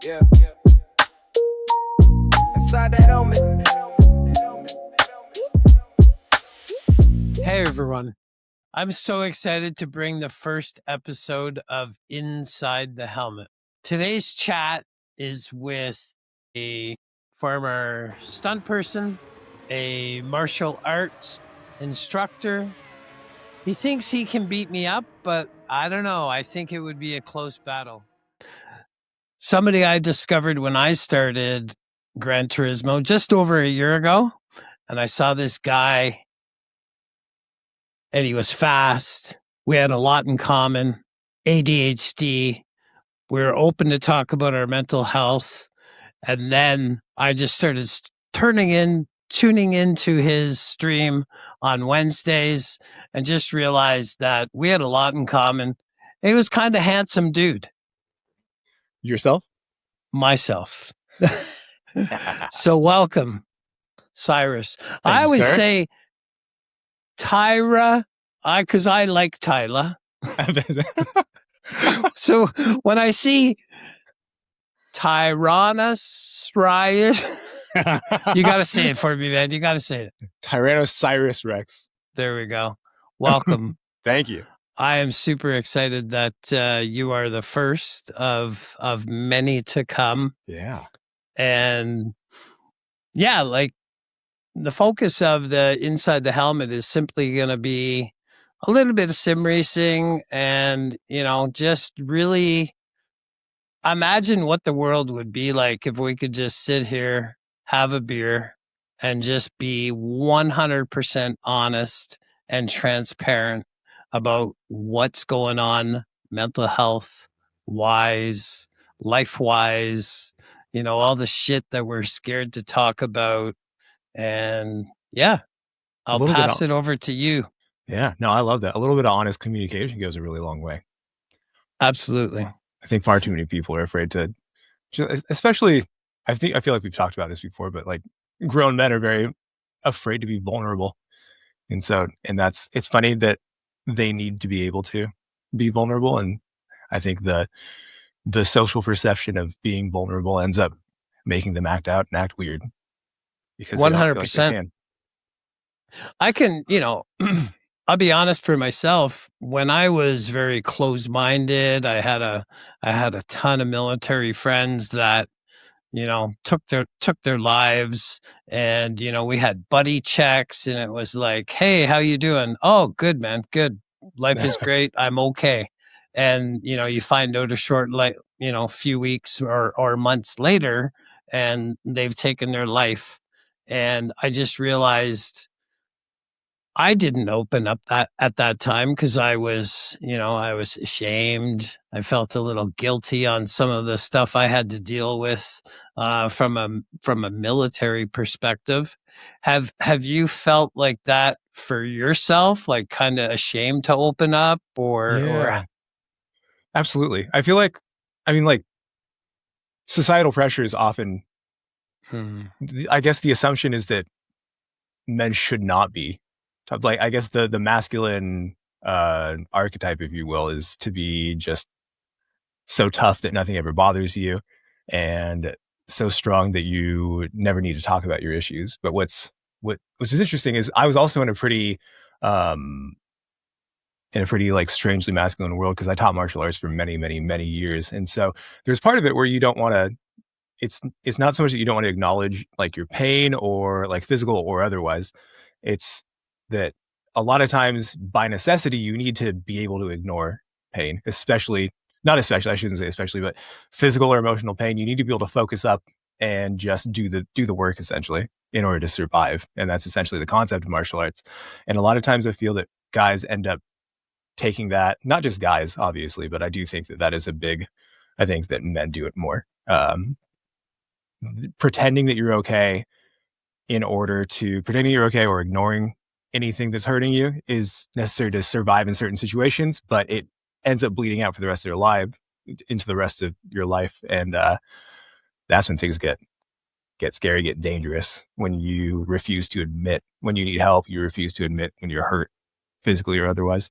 Yeah. Inside that helmet. Hey everyone. I'm so excited to bring the first episode of Inside the Helmet. Today's chat is with a former stunt person, a martial arts instructor. He thinks he can beat me up, but I don't know. I think it would be a close battle. Somebody I discovered when I started Gran Turismo just over a year ago, and I saw this guy and he was fast. We had a lot in common. ADHD. We were open to talk about our mental health. And then I just started tuning into his stream on Wednesdays and just realized that we had a lot in common. He was kind of handsome dude. Yourself? Myself. So welcome, Cyrus. I always say Tyra, because I like Tyla. So when I see Tyrannosaurus, you got to say it for me, man. You got to say it. Tyrannosaurus Rex. There we go. Welcome. Thank you. I am super excited that you are the first of many to come. Yeah. And yeah, like the focus of the Inside the Helmet is simply going to be a little bit of sim racing and, just really imagine what the world would be like if we could just sit here, have a beer, and just be 100% honest and transparent about what's going on mental health wise, life wise, all the shit that we're scared to talk about. And yeah, I'll pass it over to you. Yeah, no, I love that. A little bit of honest communication goes a really long way. Absolutely. I think far too many people are afraid to, especially, I feel like we've talked about this before, but like grown men are very afraid to be vulnerable. And it's funny that they need to be able to be vulnerable. And I think the social perception of being vulnerable ends up making them act out and act weird. Because 100%. I can, I'll be honest for myself. When I was very closed-minded, I had a ton of military friends that, took their lives, and we had buddy checks, and it was like, "Hey, how you doing?" "Oh, good, man, good. Life is great. I'm okay." And you find out a short, few weeks or months later, and they've taken their life. And I just realized I didn't open up at that time because I was ashamed. I felt a little guilty on some of the stuff I had to deal with from a military perspective. Have you felt like that for yourself, like kind of ashamed to open up or? Absolutely. I feel like, societal pressure is often, I guess the assumption is that men should not be. Like, I guess the masculine archetype, if you will, is to be just so tough that nothing ever bothers you and so strong that you never need to talk about your issues. But what's interesting is I was also in a pretty like strangely masculine world because I taught martial arts for many, many, many years. And so there's part of it where you don't want to, it's not so much that you don't want to acknowledge like your pain or like physical or otherwise. It's that a lot of times by necessity, you need to be able to ignore pain, I shouldn't say especially, but physical or emotional pain. You need to be able to focus up and just do the work essentially in order to survive. And that's essentially the concept of martial arts. And a lot of times I feel that guys end up taking that, not just guys, obviously, but I do think that is I think that men do it more. Pretending that you're okay or ignoring anything that's hurting you is necessary to survive in certain situations, but it ends up bleeding out for the rest of your life into the rest of your life. And that's when things get scary, get dangerous, when you refuse to admit when you need help, you refuse to admit when you're hurt physically or otherwise.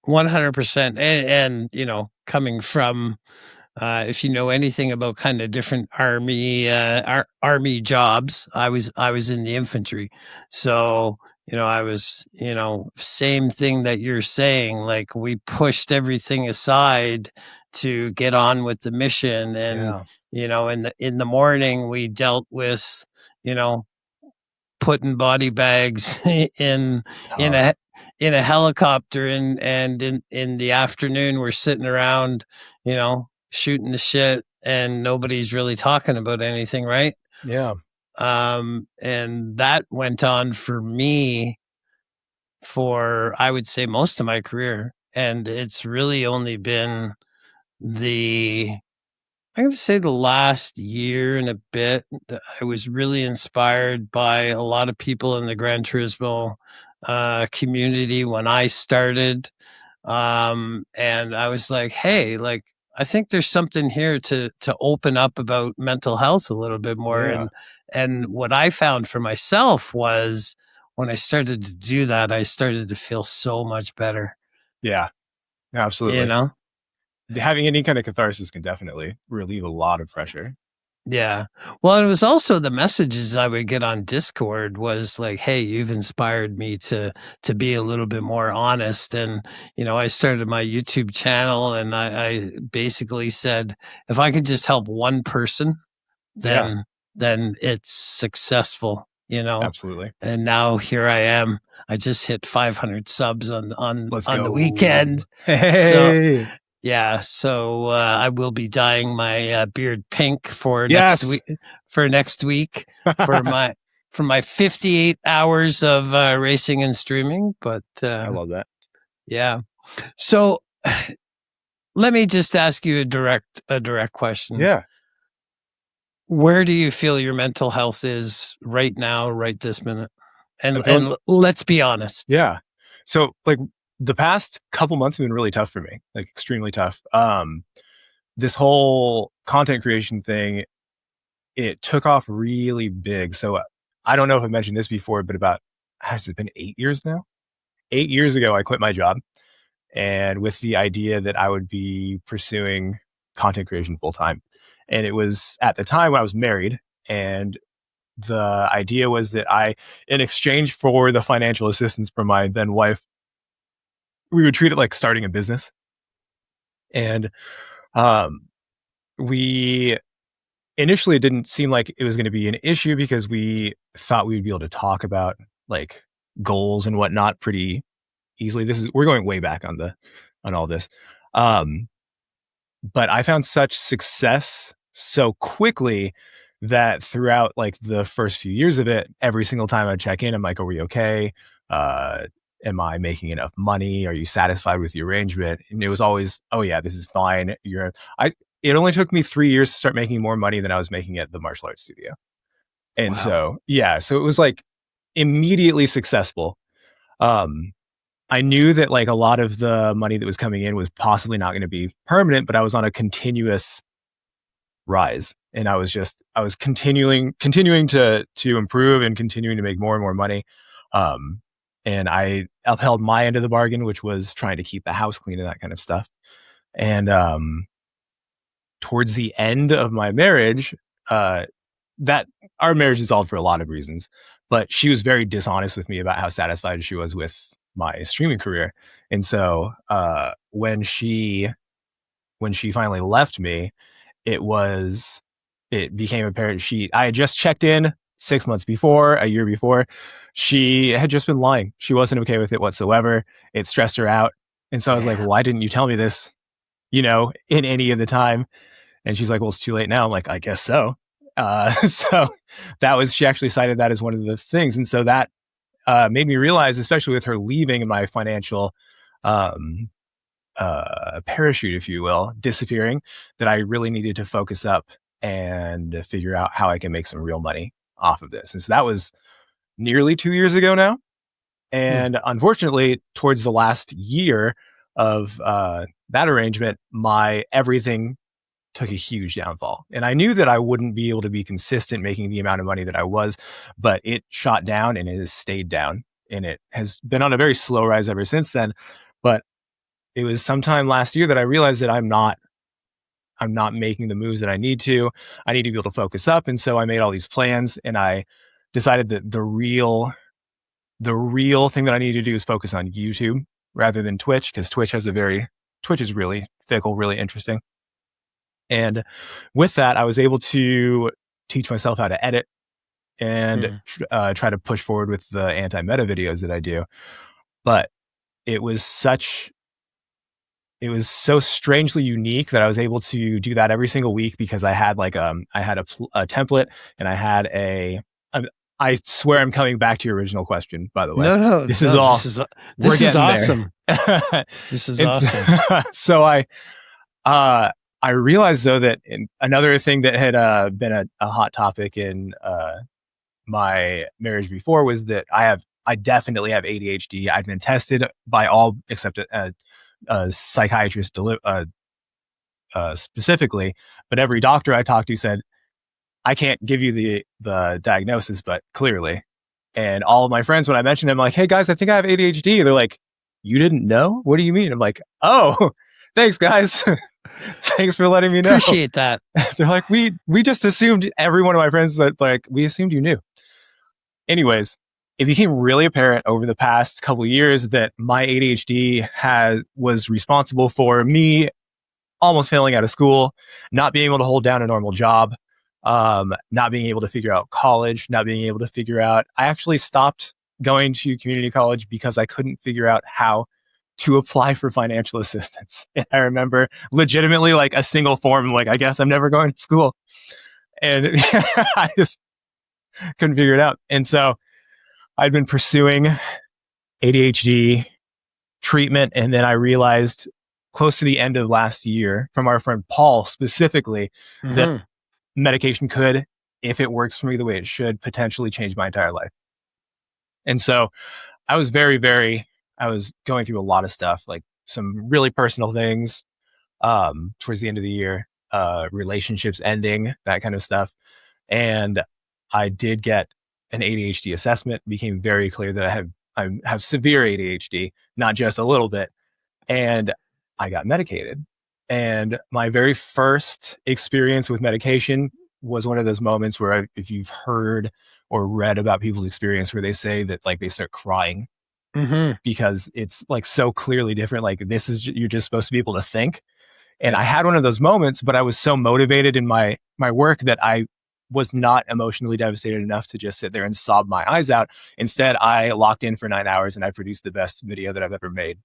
100%. And coming from If you know anything about kind of different army jobs, I was in the infantry, so I was same thing that you're saying. Like we pushed everything aside to get on with the mission, and Yeah. in the morning we dealt with you know putting body bags in Tough. a helicopter, and in the afternoon we're sitting around shooting the shit, and nobody's really talking about anything, right? Yeah. And that went on for me for, I would say, most of my career, and it's really only been the I'm going to say the last year and a bit that I was really inspired by a lot of people in the Gran Turismo community when I started. And I was like, hey, like, I think there's something here to open up about mental health a little bit more. Yeah. And what I found for myself was when I started to do that, I started to feel so much better, Yeah. you Absolutely. know? Having any kind of catharsis can definitely relieve a lot of pressure. Yeah. Well, it was also the messages I would get on Discord was like, "Hey, you've inspired me to be a little bit more honest." And I started my YouTube channel, and I basically said, if I could just help one person, Yeah. then it's successful. Absolutely. And now here I am. I just hit 500 subs on Let's the go. weekend. So Hey. yeah, so I will be dyeing my beard pink Yes. for next week for I my 58 hours of racing and streaming. But love that. yeah, so let me just ask you a direct question. Yeah. Where do you feel your mental health is right now, right this minute? And I'm feeling let's be honest. yeah. So like the past couple months have been really tough for me, like extremely tough. This whole content creation thing, it took off really big. So I don't know if I mentioned this before, but about has it been 8 years now? 8 years ago, I quit my job, and with the idea that I would be pursuing content creation full time. And it was at the time when I was married, and the idea was that in exchange for the financial assistance from my then wife, we would treat it like starting a business. And um, we initially it didn't seem like it was going to be an issue because we thought we would be able to talk about like goals and whatnot pretty easily. We're going way back on all this. Um, but I found such success so quickly that throughout like the first few years of it, every single time I check in, I'm like, are we okay? Uh, am I making enough money? Are you satisfied with the arrangement? And it was always, oh yeah, this is fine. It only took me 3 years to start making more money than I was making at the martial arts studio. And Wow. so, yeah, so it was like immediately successful. Um, I knew that like a lot of the money that was coming in was possibly not going to be permanent, but I was on a continuous rise, and I was continuing to improve and continuing to make more and more money. Um, and I upheld my end of the bargain, which was trying to keep the house clean and that kind of stuff. And towards the end of my marriage, uh, that our marriage dissolved for a lot of reasons, but she was very dishonest with me about how satisfied she was with my streaming career. And so when she finally left me, it became apparent I had just checked in 6 months before, a year before. She had just been lying. She wasn't okay with it whatsoever. It stressed her out. And so I was like, Damn. well, why didn't you tell me this, in any of the time? And she's like, well, it's too late now. I'm like, I guess so. So she actually cited that as one of the things. And so that made me realize, especially with her leaving and my financial um, parachute, if you will, disappearing, that I really needed to focus up and figure out how I can make some real money off of this. And so that was nearly 2 years ago now. Hmm. And unfortunately, towards the last year of that arrangement, my everything took a huge downfall. And I knew that I wouldn't be able to be consistent making the amount of money that I was, but it shot down and it has stayed down. And it has been on a very slow rise ever since then. But it was sometime last year that I realized that I'm not I'm not making the moves that I need to. I need to be able to focus up. And so I made all these plans, and I decided that the real thing that I need to do is focus on YouTube rather than Twitch, because Twitch is really fickle, really interesting. And with that, I was able to teach myself how to edit and try to push forward with the anti-meta videos that I do. But it was so strangely unique that I was able to do that every single week, because I had a template, and I swear I'm coming back to your original question, by the way. No, This is all. This is awesome. This is awesome. So I realized, though, that another thing that had been a hot topic in my marriage before was that I definitely have ADHD. I've been tested by all except a psychiatrist specifically, but every doctor I talked to said, I can't give you the diagnosis, but clearly. And all of my friends, when I mentioned them, I'm like, hey guys, I think I have ADHD. They're like, you didn't know? What do you mean? I'm like, oh, thanks guys. Thanks for letting me know. Appreciate that. They're like, we just assumed, every one of my friends said, like, we assumed you knew. Anyways, it became really apparent over the past couple of years that my ADHD was responsible for me almost failing out of school, not being able to hold down a normal job, not being able to figure out college, not being able to figure out. I actually stopped going to community college because I couldn't figure out how to apply for financial assistance. And I remember legitimately like a single form, like, I guess I'm never going to school. And I just couldn't figure it out. And so I'd been pursuing ADHD treatment. And then I realized close to the end of last year from our friend Paul specifically, that medication could, if it works for me the way it should, potentially change my entire life. And so I was I was going through a lot of stuff, like some really personal things towards the end of the year, relationships ending, that kind of stuff. And I did get an ADHD assessment. It became very clear that I have severe ADHD, not just a little bit. And I got medicated. And my very first experience with medication was one of those moments where if you've heard or read about people's experience where they say that like they start crying because it's like so clearly different. Like you're just supposed to be able to think. And I had one of those moments, but I was so motivated in my work that I was not emotionally devastated enough to just sit there and sob my eyes out. Instead, I locked in for 9 hours and I produced the best video that I've ever made.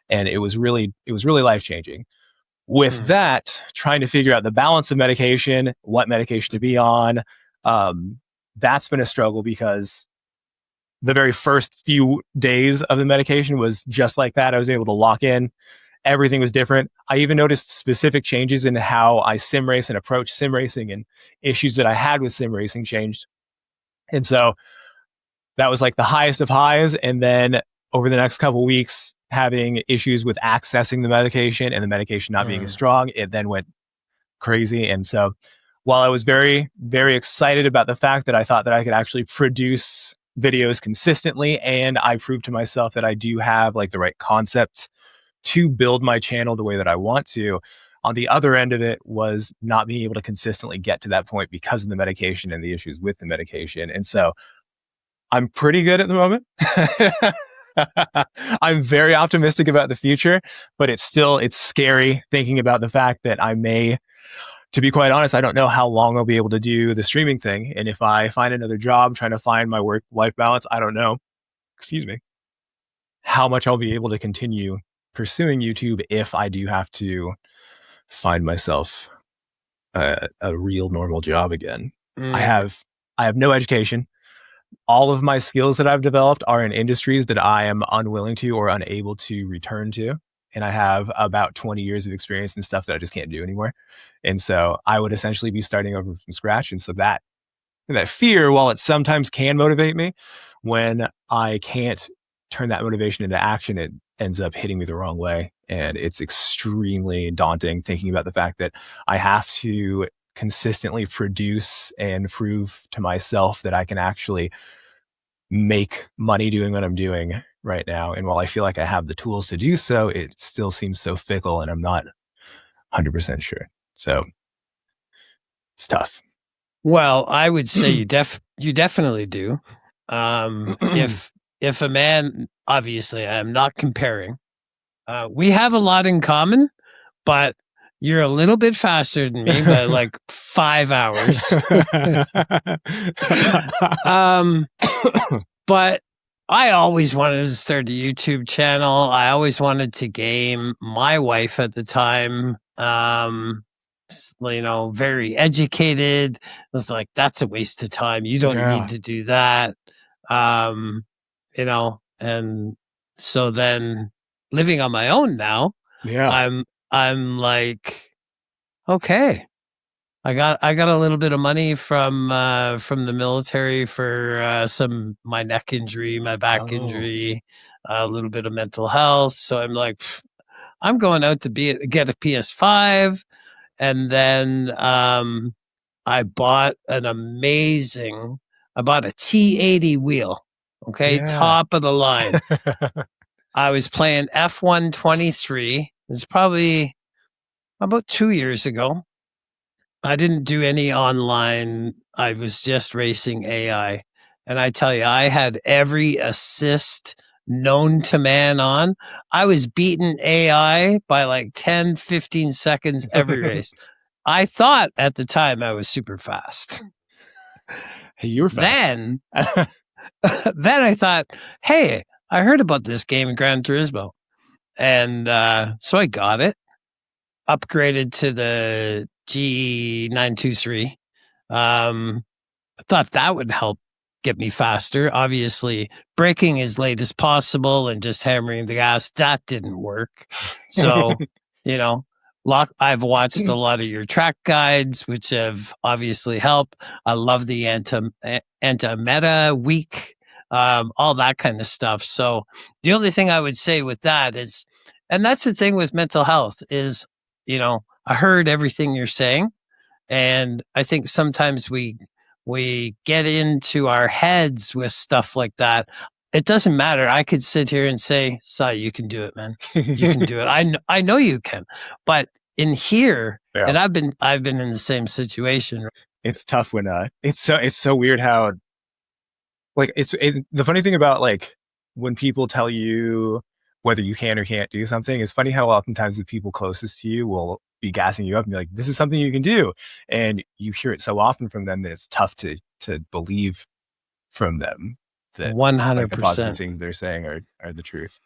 And it was really life-changing. With that, trying to figure out the balance of medication, what medication to be on, that's been a struggle, because the very first few days of the medication was just like that. I was able to lock in. Everything was different. I even noticed specific changes in how I sim race and approach sim racing, and issues that I had with sim racing changed. And so that was like the highest of highs. And then over the next couple of weeks, having issues with accessing the medication and the medication not being as strong, it then went crazy. And so while I was very, very excited about the fact that I thought that I could actually produce videos consistently, and I proved to myself that I do have like the right concept to build my channel the way that I want to, on the other end of it was not being able to consistently get to that point because of the medication and the issues with the medication. And so I'm pretty good at the moment. I'm very optimistic about the future, but it's scary thinking about the fact that to be quite honest, I don't know how long I'll be able to do the streaming thing. And if I find another job trying to find my work-life balance, I don't know, how much I'll be able to continue pursuing YouTube if I do have to find myself a real normal job again. I have no education. All of my skills that I've developed are in industries that I am unwilling to or unable to return to. And I have about 20 years of experience in stuff that I just can't do anymore. And so I would essentially be starting over from scratch. And so that fear, while it sometimes can motivate me, when I can't turn that motivation into action, it ends up hitting me the wrong way. And it's extremely daunting thinking about the fact that I have to consistently produce and prove to myself that I can actually make money doing what I'm doing right now. And while I feel like I have the tools to do so, it still seems so fickle, and I'm not 100% sure. So it's tough. Well, I would say you definitely do. If a man, obviously, I'm not comparing. We have a lot in common, but you're a little bit faster than me by like 5 hours. But I always wanted to start a YouTube channel. I always wanted to game. My wife at the time, very educated. Was like, that's a waste of time. You don't need to do that. And so then living on my own now, I'm like, okay. I got a little bit of money from the military for my neck injury, my back injury, a little bit of mental health. So I'm like, I'm going out to get a PS5, and then I bought a T80 wheel. Okay, top of the line. I was playing F123. It's probably about 2 years ago. I didn't do any online. I was just racing AI. And I tell you, I had every assist known to man on. I was beating AI by like 10, 15 seconds every race. I thought at the time I was super fast. Hey, you were fast. Then I thought, hey, I heard about this game, Gran Turismo. And so I got it, upgraded to the G923. I thought that would help get me faster. Obviously, braking as late as possible and just hammering the gas, that didn't work. So, I've watched a lot of your track guides, which have obviously helped. I love the anti-meta week, all that kind of stuff. So the only thing I would say with that is, and that's the thing with mental health is, I heard everything you're saying. And I think sometimes we get into our heads with stuff like that. It doesn't matter. I could sit here and say, "Sai, you can do it, man. You can do it. I know you can." But in here, and I've been in the same situation. It's tough when it's so weird how like it's the funny thing about like when people tell you whether you can or can't do something. It's funny how oftentimes the people closest to you will be gassing you up and be like, "This is something you can do," and you hear it so often from them that it's tough to believe from them that 100%. Like, the positive things they're saying are the truth.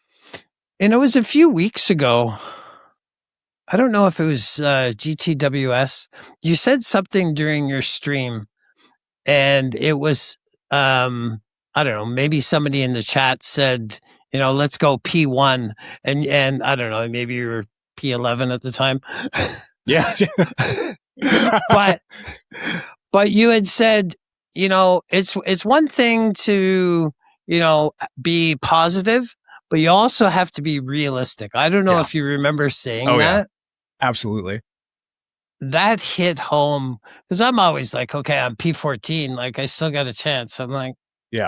And it was a few weeks ago. I don't know if it was GTWS. You said something during your stream, and it was I don't know, maybe somebody in the chat said, let's go P1, and I don't know, maybe you were P11 at the time. Yeah. but you had said, it's one thing to, be positive, but you also have to be realistic. I don't know if you remember saying that. Yeah. Absolutely. That hit home because I'm always like, okay, I'm P14, like I still got a chance. I'm like,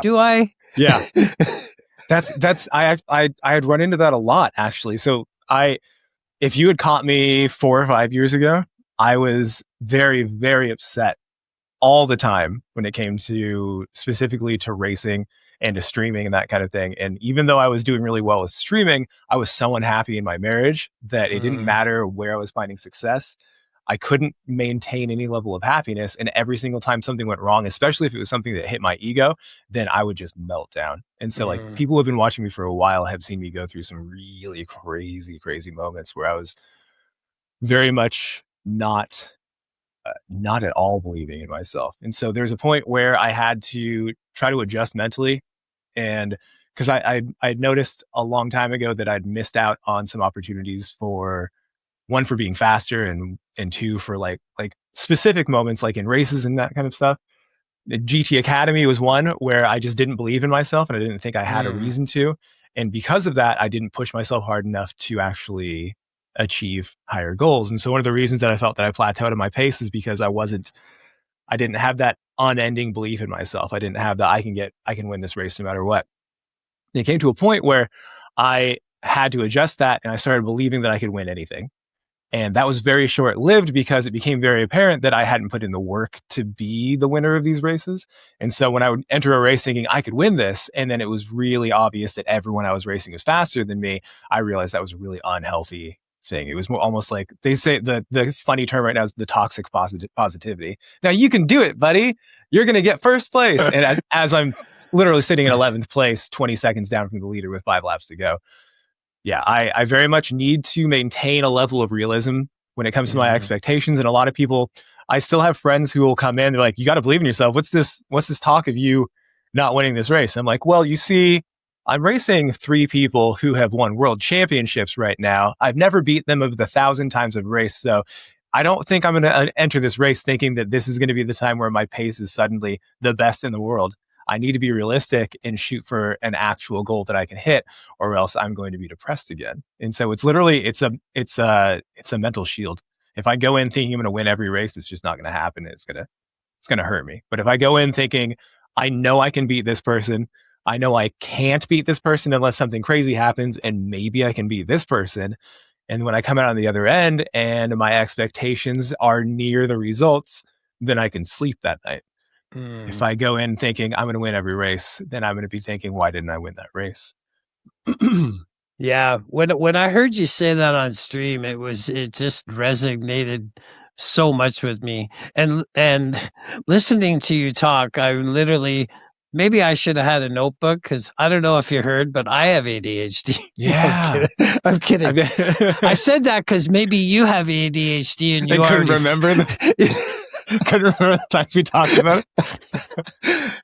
do I? Yeah. That's I had run into that a lot actually. So if you had caught me 4 or 5 years ago, I was very, very upset all the time when it came to specifically to racing and to streaming and that kind of thing. And even though I was doing really well with streaming, I was so unhappy in my marriage that it didn't matter where I was finding success. I couldn't maintain any level of happiness. And every single time something went wrong, especially if it was something that hit my ego, then I would just melt down. And so like people who have been watching me for a while have seen me go through some really crazy, crazy moments where I was very much not at all believing in myself. And so there's a point where I had to try to adjust mentally. And because I'd noticed a long time ago that I'd missed out on some opportunities for one, for being faster, and two, for like specific moments like in races and that kind of stuff. The GT Academy was one where I just didn't believe in myself and I didn't think I had a reason to. And because of that, I didn't push myself hard enough to actually achieve higher goals. And so one of the reasons that I felt that I plateaued at my pace is because I didn't have that unending belief in myself. I didn't have that I can win this race no matter what. And it came to a point where I had to adjust that and I started believing that I could win anything. And that was very short lived because it became very apparent that I hadn't put in the work to be the winner of these races. And so when I would enter a race thinking I could win this, and then it was really obvious that everyone I was racing was faster than me, I realized that was a really unhealthy thing. It was more almost like they say the funny term right now is the toxic positivity. Now you can do it, buddy. You're going to get first place. And as I'm literally sitting in 11th place, 20 seconds down from the leader with 5 laps to go. Yeah, I very much need to maintain a level of realism when it comes to my expectations. And a lot of people, I still have friends who will come in. They're like, you got to believe in yourself. What's this talk of you not winning this race? I'm like, well, you see, I'm racing 3 people who have won world championships right now. I've never beat them of the 1,000 times I've raced. So I don't think I'm going to enter this race thinking that this is going to be the time where my pace is suddenly the best in the world. I need to be realistic and shoot for an actual goal that I can hit, or else I'm going to be depressed again. And so it's literally, it's a mental shield. If I go in thinking I'm going to win every race, it's just not going to happen. It's going to hurt me. But if I go in thinking I know I can beat this person, I know I can't beat this person unless something crazy happens, and maybe I can beat this person. And when I come out on the other end and my expectations are near the results, then I can sleep that night. If I go in thinking I'm going to win every race, then I'm going to be thinking, why didn't I win that race? Yeah. When I heard you say that on stream, it just resonated so much with me. And listening to you talk, I literally, maybe I should have had a notebook, because I don't know if you heard, but I have ADHD. Yeah. I'm kidding. I said that because maybe you have ADHD and you I couldn't remember couldn't remember the times we talked about it.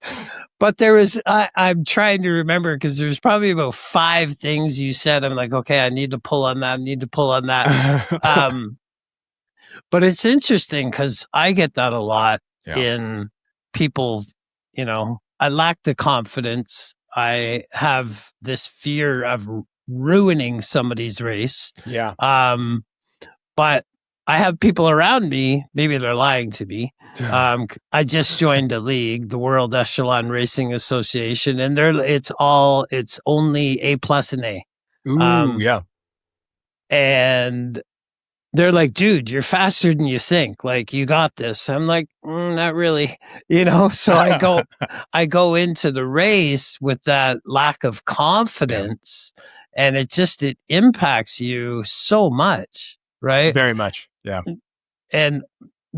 But there was, I'm trying to remember, because there's probably about 5 things you said. I'm like, okay, I need to pull on that. I need to pull on that. But it's interesting because I get that a lot in people. I lack the confidence. I have this fear of ruining somebody's race. Yeah. But I have people around me, maybe they're lying to me. I just joined a league, the World Echelon Racing Association, and it's only A+ and A. Ooh, yeah. And they're like, dude, you're faster than you think. Like, you got this. I'm like, not really, so I go into the race with that lack of confidence, and it impacts you so much. Right? Very much. Yeah. And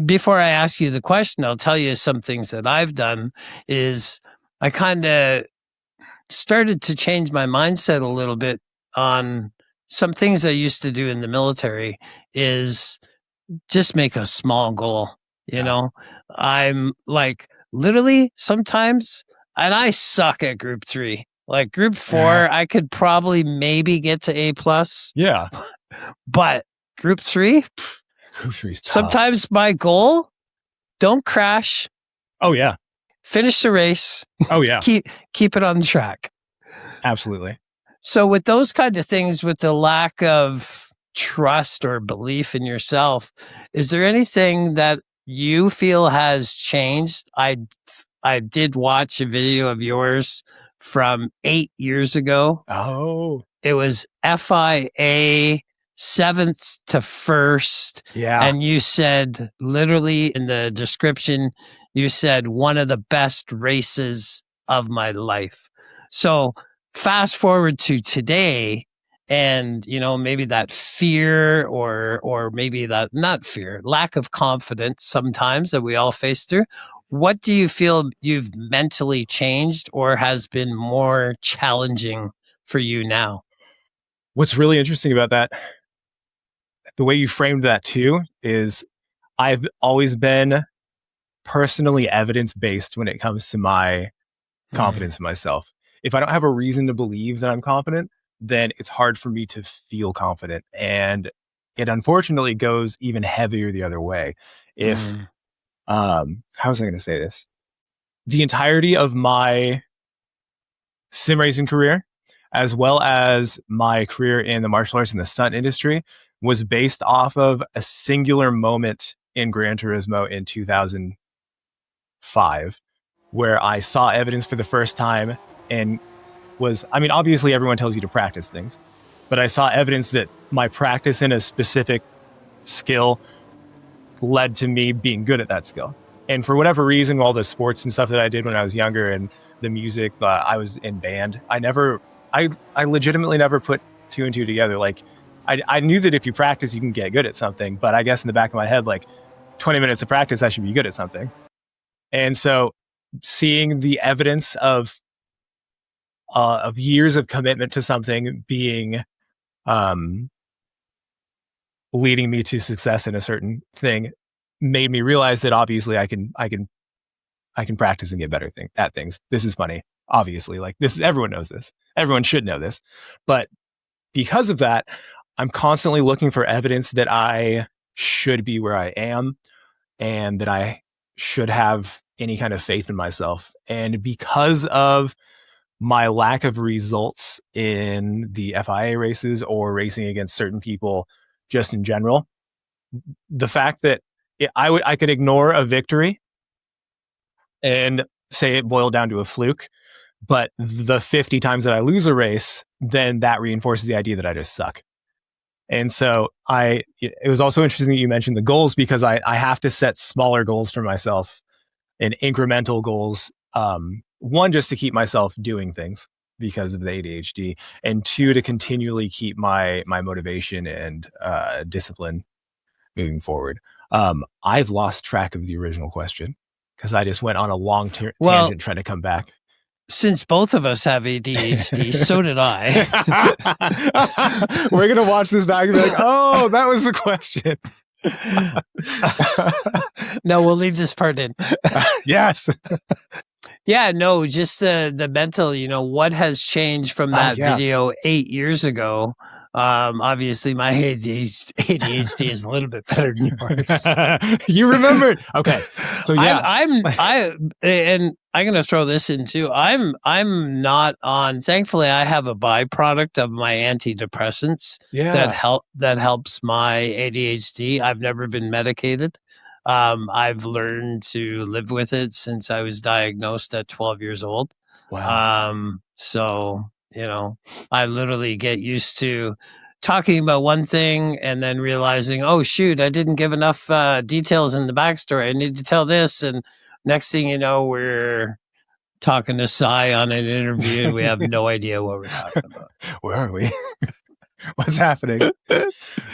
before I ask you the question, I'll tell you some things that I've done is I kind of started to change my mindset a little bit on some things I used to do in the military is just make a small goal. I'm like literally sometimes, and I suck at group 3. Like group 4, I could probably maybe get to A+. Yeah. But Group 3? Group 3 is tough. Sometimes my goal, don't crash. Oh, yeah. Finish the race. Oh, yeah. Keep it on track. Absolutely. So with those kind of things, with the lack of trust or belief in yourself, is there anything that you feel has changed? I did watch a video of yours from 8 years ago. Oh. It was FIA 7th to 1st. Yeah. And you said, literally in the description, you said one of the best races of my life. So fast forward to today, and maybe that fear or maybe that not fear, lack of confidence sometimes that we all face through. What do you feel you've mentally changed or has been more challenging for you now? What's really interesting about that, the way you framed that too, is I've always been personally evidence-based when it comes to my confidence in myself. If I don't have a reason to believe that I'm confident, then it's hard for me to feel confident. And it unfortunately goes even heavier the other way. If, how was I going to say this? The entirety of my sim racing career, as well as my career in the martial arts and the stunt industry, was based off of a singular moment in Gran Turismo in 2005, where I saw evidence for the first time and obviously everyone tells you to practice things, but I saw evidence that my practice in a specific skill led to me being good at that skill. And for whatever reason, all the sports and stuff that I did when I was younger and the music, I was in band. I legitimately never put two and two together. Like I knew that if you practice, you can get good at something. But I guess in the back of my head, like 20 minutes of practice, I should be good at something. And so seeing the evidence of years of commitment to something being leading me to success in a certain thing made me realize that obviously I can practice and get better at things. This is funny. Obviously, like everyone knows this. Everyone should know this. But because of that, I'm constantly looking for evidence that I should be where I am and that I should have any kind of faith in myself. And because of my lack of results in the FIA races or racing against certain people just in general, the fact that I could ignore a victory and say it boiled down to a fluke, but the 50 times that I lose a race, then that reinforces the idea that I just suck. And so it was also interesting that you mentioned the goals, because I have to set smaller goals for myself and incremental goals. One, just to keep myself doing things because of the ADHD, and two, to continually keep my motivation and discipline moving forward. I've lost track of the original question because I just went on a long tangent trying to come back. Since both of us have ADHD, so did I. We're going to watch this back and be like, oh, that was the question. No, we'll leave this part in. Yes. Yeah, no, just the mental, what has changed from that video 8 years ago? Obviously my ADHD is a little bit better than yours. You remembered. Okay. So yeah. And I'm going to throw this in too. I'm not on, thankfully I have a byproduct of my antidepressants that helps my ADHD. I've never been medicated. I've learned to live with it since I was diagnosed at 12 years old. Wow. So, I literally get used to talking about one thing and then realizing, oh, shoot, I didn't give enough details in the backstory. I need to tell this. And next thing you know, we're talking to Cy on an interview and we have no idea what we're talking about. Where are we? What's happening?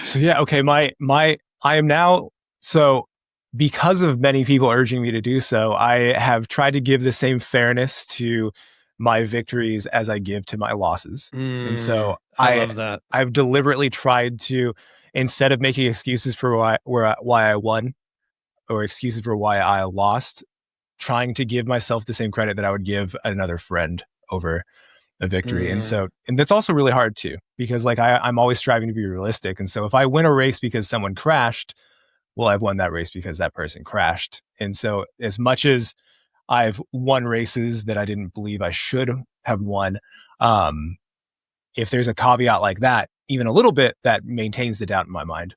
So yeah, okay. I am now, so because of many people urging me to do so, I have tried to give the same fairness to my victories as I give to my losses. And so I love that. I've deliberately tried to, instead of making excuses for why I won or excuses for why I lost, trying to give myself the same credit that I would give another friend over a victory. And that's also really hard too, because like I'm always striving to be realistic. And so if I win a race because someone crashed, well, I've won that race because that person crashed. And so as much as I've won races that I didn't believe I should have won, if there's a caveat like that, even a little bit, that maintains the doubt in my mind.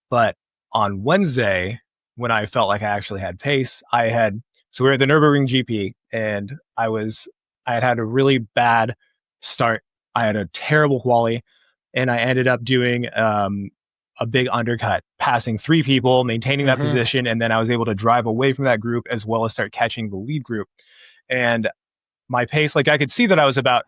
But on Wednesday, when I felt like I actually had pace, so we were at the Nürburgring GP, and I had a really bad start. I had a terrible quali, and I ended up doing a big undercut, passing 3 people, maintaining that position. And then I was able to drive away from that group as well as start catching the lead group. And my pace, like I could see that I was about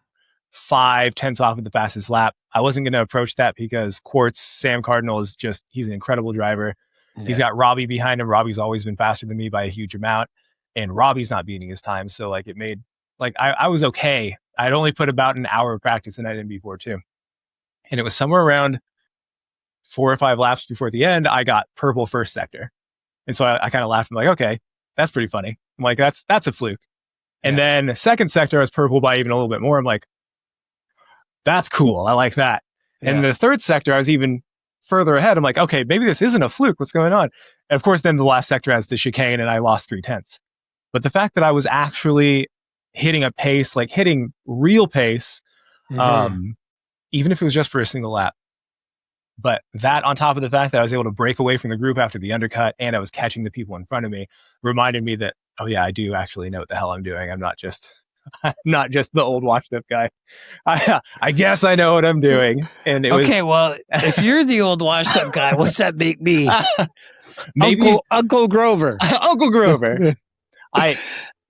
5/10 off of the fastest lap. I wasn't going to approach that because Sam Cardinal he's an incredible driver. Yeah. He's got Robbie behind him. Robbie's always been faster than me by a huge amount, and Robbie's not beating his time. So like it made, like I was okay. I'd only put about an hour of practice the night in before too. And it was somewhere around 4 or 5 laps before the end, I got purple first sector. And so I kind of laughed. I'm like, okay, that's pretty funny. I'm like, that's a fluke. And then the second sector, I was purple by even a little bit more. I'm like, that's cool. I like that. Yeah. And the third sector, I was even further ahead. I'm like, okay, maybe this isn't a fluke. What's going on? And of course, then the last sector has the chicane and I lost 3/10. But the fact that I was actually hitting a pace, like hitting real pace, even if it was just for a single lap, but that on top of the fact that I was able to break away from the group after the undercut and I was catching the people in front of me, reminded me that, oh yeah, I do actually know what the hell I'm doing. I'm not just not just the old washed up guy. I guess I know what I'm doing. And it Okay, was well, if you're the old washed up guy, what's that make me? maybe Uncle Grover. Uncle Grover. I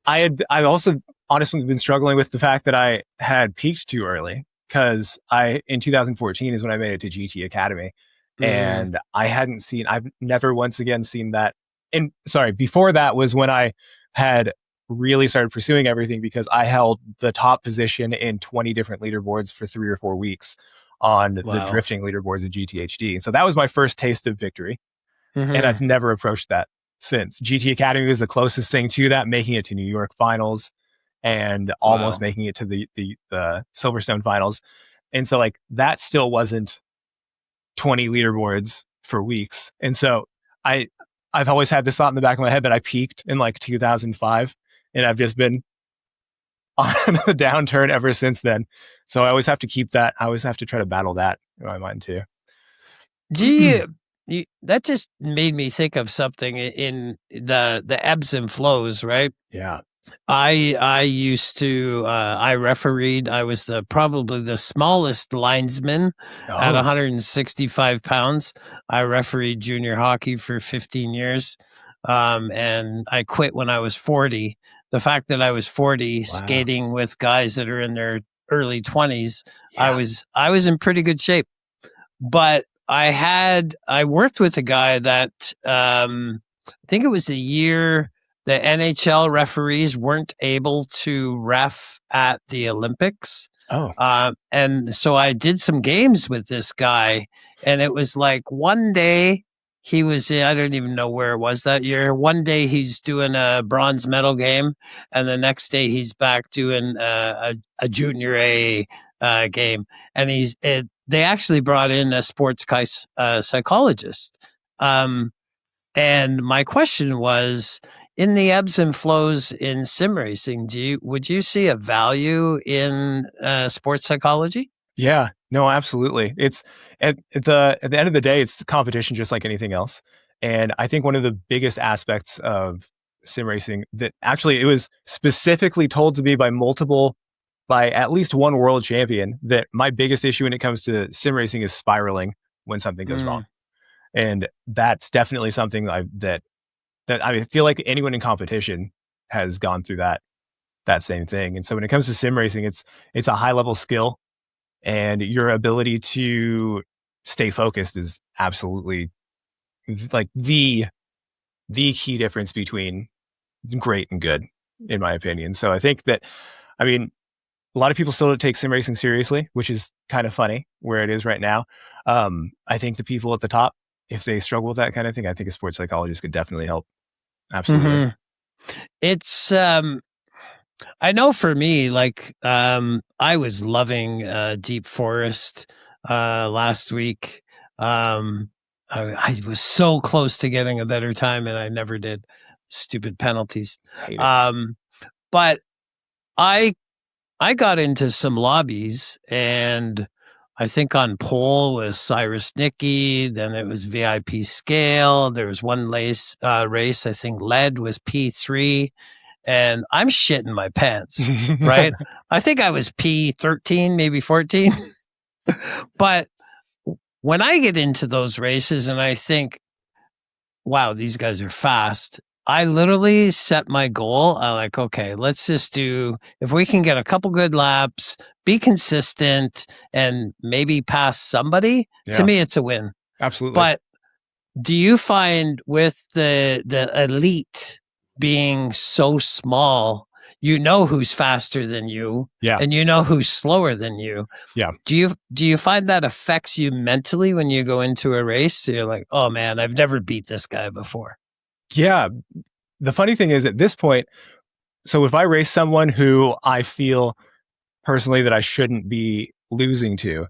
I also honestly been struggling with the fact that I had peaked too early because I in 2014 is when I made it to GT Academy, and I've never once again seen that. And sorry, before that was when I had really started pursuing everything because I held the top position in 20 different leaderboards for 3 or 4 weeks on the Wow. drifting leaderboards of GTHD. And so that was my first taste of victory. And Mhm. I've never approached that since. GT Academy was the closest thing to that, making it to New York finals and almost Wow. making it to the Silverstone finals. And so like that still wasn't 20 leaderboards for weeks. And so I've always had this thought in the back of my head that I peaked in like 2005, and I've just been on the downturn ever since then. So I always have to keep that. I always have to try to battle that in my mind too. Do you that just made me think of something in the ebbs and flows, right? Yeah. I used to I refereed. I was probably the smallest linesman at Oh, 165 pounds. I refereed junior hockey for 15 years, and I quit when I was 40. The fact that I was 40, wow. skating with guys that are in their early 20s, Yeah. I was in pretty good shape. But I worked with a guy that I think it was a year the NHL referees weren't able to ref at the Olympics. Oh, And so I did some games with this guy, and it was like one day he was in, I don't even know where it was that year. One day he's doing a bronze medal game, and the next day he's back doing a junior A game. And they actually brought in a sports psychologist. And my question was, in the ebbs and flows in sim racing, would you see a value in sports psychology? yeah. No, absolutely. It's at the end of the day, it's the competition just like anything else. And I think one of the biggest aspects of sim racing that actually it was specifically told to me by at least one world champion that my biggest issue when it comes to sim racing is spiraling when something goes wrong. And that's definitely something that I feel like anyone in competition has gone through that same thing. And so when it comes to sim racing, it's a high level skill, and your ability to stay focused is absolutely like the key difference between great and good, in my opinion. So I think that, I mean, a lot of people still don't take sim racing seriously, which is kind of funny where it is right now. I think the people at the top, if they struggle with that kind of thing, I think a sports psychologist could definitely help. Absolutely. It's I know for me, like I was loving Deep Forest last week. I was so close to getting a better time, and I never did. Stupid penalties. Hate it. But I got into some lobbies, and I think on pole was Cyrus Nicky, then it was VIP scale. There was one race, I think lead was P3, and I'm shitting my pants, right? I think I was P13, maybe 14. But when I get into those races and I think, wow, these guys are fast, I literally set my goal. I'm like, okay, let's just if we can get a couple good laps, be consistent, and maybe pass somebody, to me, it's a win. Absolutely. But do you find with the elite being so small, you know who's faster than you, and you know who's slower than you? Yeah. Do you find that affects you mentally when you go into a race? So you're like, oh man, I've never beat this guy before. Yeah. The funny thing is at this point, so if I race someone who I feel personally that I shouldn't be losing to,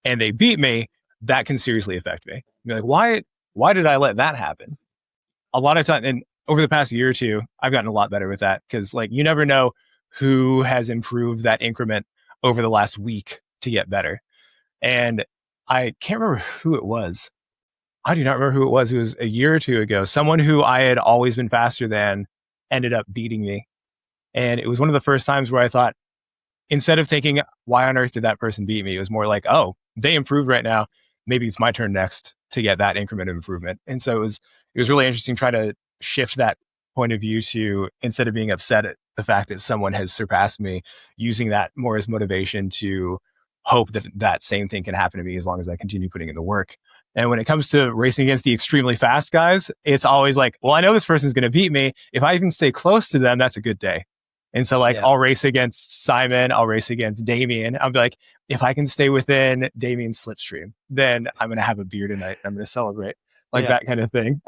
and they beat me, that can seriously affect me. You're like, why did I let that happen? A lot of time, and over the past year or two, I've gotten a lot better with that because like you never know who has improved that increment over the last week to get better. And I can't remember who it was. I do not remember who it was. It was a year or two ago. Someone who I had always been faster than ended up beating me. And it was one of the first times where I thought, instead of thinking, why on earth did that person beat me? It was more like, oh, they improved right now. Maybe it's my turn next to get that increment of improvement. And so it was really interesting trying to shift that point of view to, instead of being upset at the fact that someone has surpassed me, using that more as motivation to hope that that same thing can happen to me as long as I continue putting in the work. And when it comes to racing against the extremely fast guys, it's always like, well, I know this person's going to beat me. If I even stay close to them, that's a good day. And so like, I'll race against Simon, I'll race against Damien. I'll be like, if I can stay within Damien's slipstream, then I'm going to have a beer tonight. I'm going to celebrate, like that kind of thing.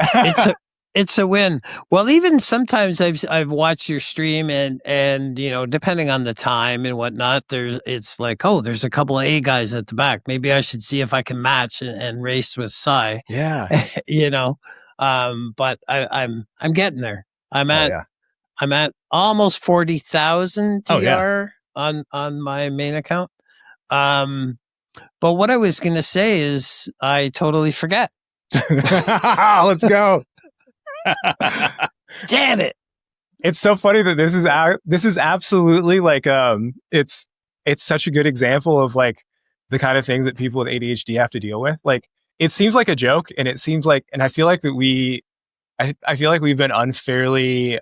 It's a win. Well, even sometimes I've watched your stream and you know, depending on the time and whatnot, it's like, oh, there's a couple of A guys at the back. Maybe I should see if I can match and race with Cy. Yeah. You know, but I'm getting there. I'm at almost 40,000 TR on my main account. But what I was gonna say is I totally forget. Let's go. Damn it. It's so funny that this is absolutely like it's such a good example of like the kind of things that people with ADHD have to deal with. Like, it seems like a joke, and it seems like, and I feel like that I feel like we've been unfairly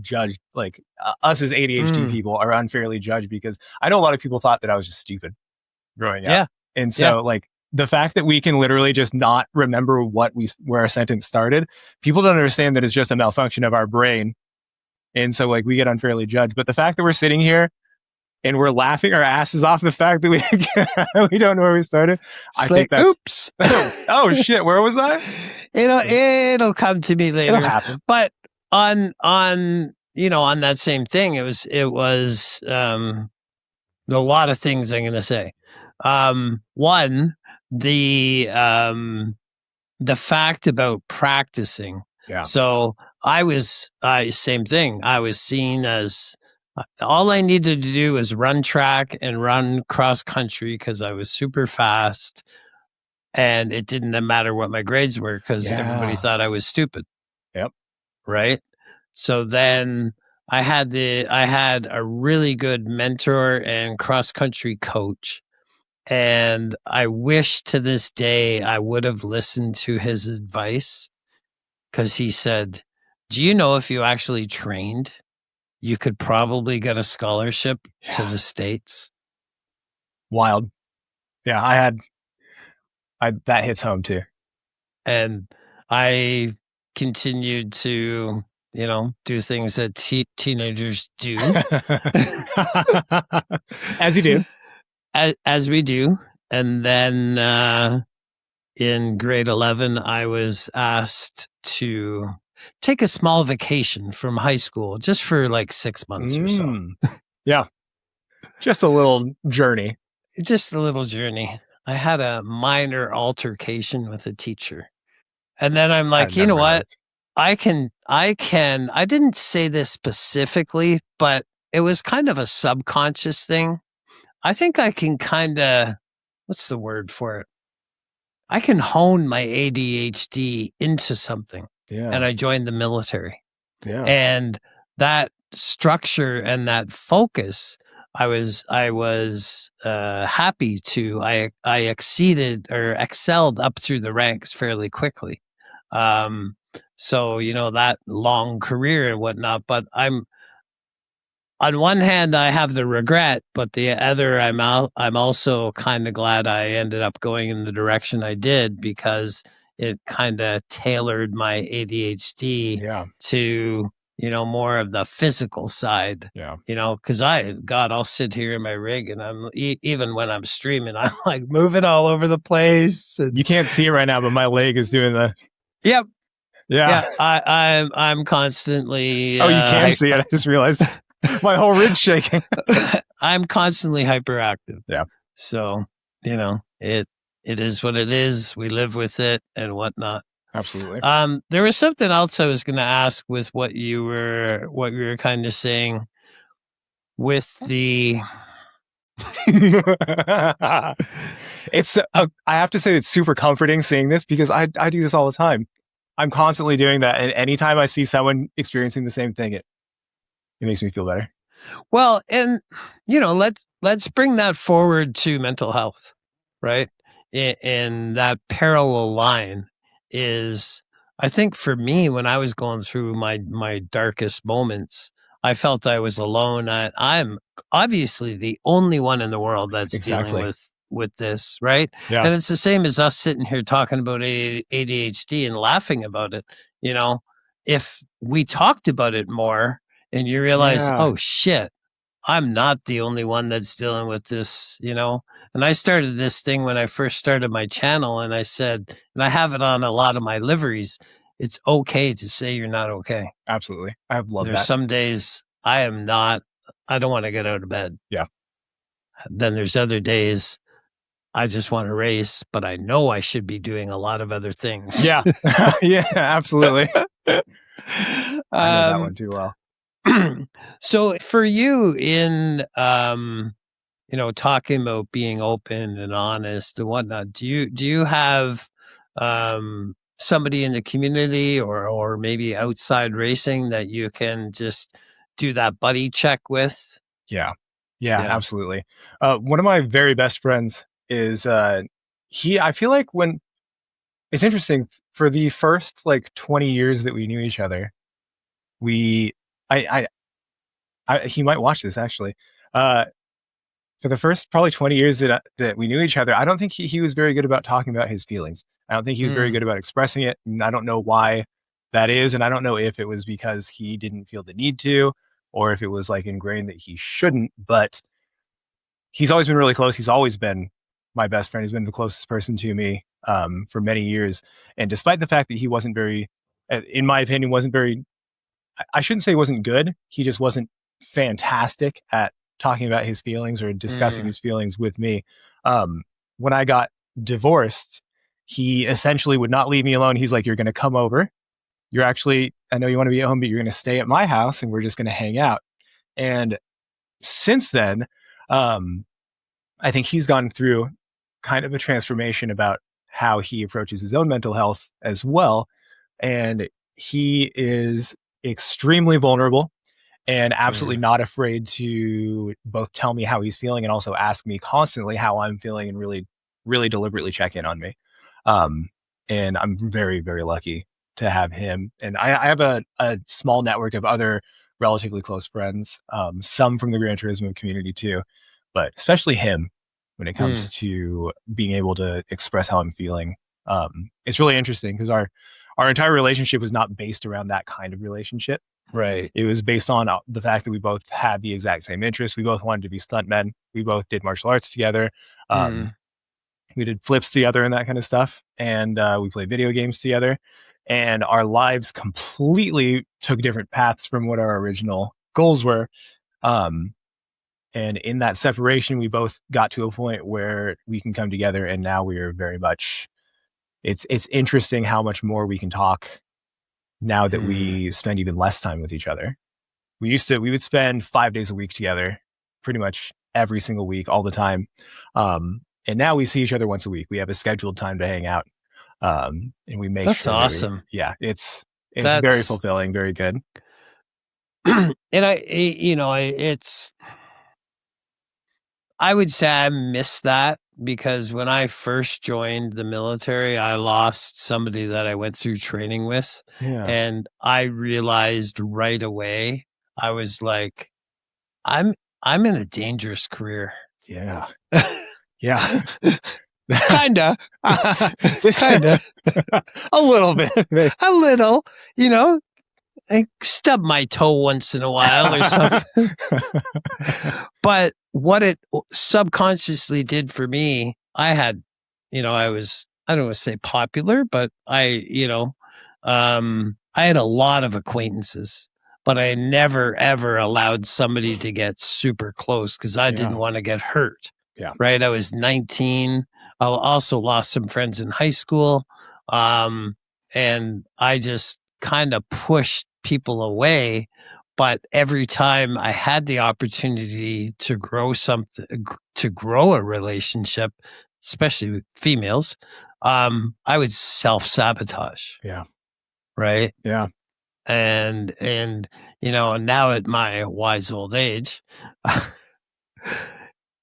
judged. Like, us as ADHD people are unfairly judged, because I know a lot of people thought that I was just stupid growing up. And so like, the fact that we can literally just not remember where our sentence started, people don't understand that it's just a malfunction of our brain. And so like, we get unfairly judged. But the fact that we're sitting here and we're laughing our asses off the fact that we don't know where we started, I think that's, oops. Oh shit, where was I? It'll come to me later. It'll happen. But on you know, on that same thing, it was a lot of things I'm gonna say. One, the fact about practicing. Yeah. So same thing. I was seen as, all I needed to do was run track and run cross country because I was super fast, and it didn't matter what my grades were because everybody thought I was stupid. Yep. Right. So then I had a really good mentor and cross country coach. And I wish to this day I would have listened to his advice, because he said, do you know if you actually trained, you could probably get a scholarship to the States? Wild. Yeah, that hits home too. And I continued to, you know, do things that teenagers do. As you do. As we do. And then in grade 11, I was asked to take a small vacation from high school just for like 6 months or so. Yeah. Just a little journey. Just a little journey. I had a minor altercation with a teacher. And then I'm like, you know what? I didn't say this specifically, but it was kind of a subconscious thing. I think I can kind of, what's the word for it? I can hone my ADHD into something. Yeah. And I joined the military. Yeah. And that structure and that focus, I was happy to. I exceeded or excelled up through the ranks fairly quickly. So, you know, that long career and whatnot, but on one hand, I have the regret, but the other, I'm also kind of glad I ended up going in the direction I did, because it kind of tailored my ADHD to, you know, more of the physical side. Yeah. You know, because I'll sit here in my rig, and I'm even when I'm streaming, I'm like moving all over the place. You can't see it right now, but my leg is doing the. Yep. Yeah. I'm constantly. Oh, you can see it. I just realized. My whole rig's shaking. I'm constantly hyperactive. Yeah. So, you know, it is what it is. We live with it and whatnot. Absolutely. There was something else I was going to ask with what you were kind of saying with the. It's. I have to say, it's super comforting seeing this, because I do this all the time. I'm constantly doing that, and anytime I see someone experiencing the same thing, It makes me feel better. Well, and let's bring that forward to mental health, right? And that parallel line is, I think for me, when I was going through my darkest moments, I felt I was alone. I'm obviously the only one in the world that's dealing Exactly. with this, right? Yeah. And it's the same as us sitting here talking about ADHD and laughing about it. You know, if we talked about it more, and you realize, Yeah. oh shit, I'm not the only one that's dealing with this. And I started this thing when I first started my channel, and I said, and I have it on a lot of my liveries, it's okay to say you're not okay. Absolutely. I love There's that. some days I don't want to get out of bed. Yeah. Then there's other days I just want to race, but I know I should be doing a lot of other things. Yeah. Yeah, absolutely. I know that um, one too well. so for you in talking about being open and honest and whatnot, do you have somebody in the community or maybe outside racing that you can just do that buddy check with? Yeah. Yeah, Yeah. absolutely. One of my very best friends is I feel like when it's interesting for the first like 20 years that we knew each other, we he might watch this actually. Uh for the first probably 20 years that we knew each other, I don't think he was very good about talking about his feelings. I don't think he was very Mm, good about expressing it. And I don't know why that is. And I don't know if it was because he didn't feel the need to, or if it was like ingrained that he shouldn't. But he's always been really close. He's always been my best friend. He's been the closest person to me for many years. And despite the fact that he wasn't very, in my opinion, wasn't very, I shouldn't say he wasn't good. He just wasn't fantastic at talking about his feelings or discussing mm, his feelings with me. Um, when I got divorced, he essentially would not leave me alone. He's like, "You're going to come over. You're actually, I know you want to be at home, but you're going to stay at my house and we're just going to hang out." And since then, um, I think he's gone through kind of a transformation about how he approaches his own mental health as well. And he is extremely vulnerable and absolutely mm, not afraid to both tell me how he's feeling and also ask me constantly how I'm feeling and really, really deliberately check in on me. Um, and I'm very, very lucky to have him. And I have a small network of other relatively close friends, some from the Gran Turismo community too, but especially him when it mm. comes to being able to express how I'm feeling. It's really interesting because our entire relationship was not based around that kind of relationship. Right. It was based on the fact that we both had the exact same interests. We both wanted to be stuntmen. We both did martial arts together. Mm, We did flips together and that kind of stuff. And we played video games together. And our lives completely took different paths from what our original goals were. Um, and in that separation, we both got to a point where we can come together. And now we are very much. It's interesting how much more we can talk now that mm. we spend even less time with each other. We would spend 5 days a week together, pretty much every single week, all the time. And now we see each other once a week. We have a scheduled time to hang out. And we make That's sure that awesome. yeah, it's very That's fulfilling, very good. and it's I would say I miss that because when I first joined the military, I lost somebody that I went through training with. Yeah. And I realized right away, I was like, I'm I'm in a dangerous career. Yeah. Yeah. Kinda. This Kinda. a little bit. A little, you know, I stub my toe once in a while or something. But what it subconsciously did for me, I don't want to say popular, but I had a lot of acquaintances, but I never ever allowed somebody to get super close because I didn't Yeah. want to get hurt. Yeah. Right. I was 19. I also lost some friends in high school. And I just kind of pushed people away, but every time I had the opportunity to grow something, to grow a relationship, especially with females, I would self sabotage. Yeah. Right. Yeah. And And now at my wise old age,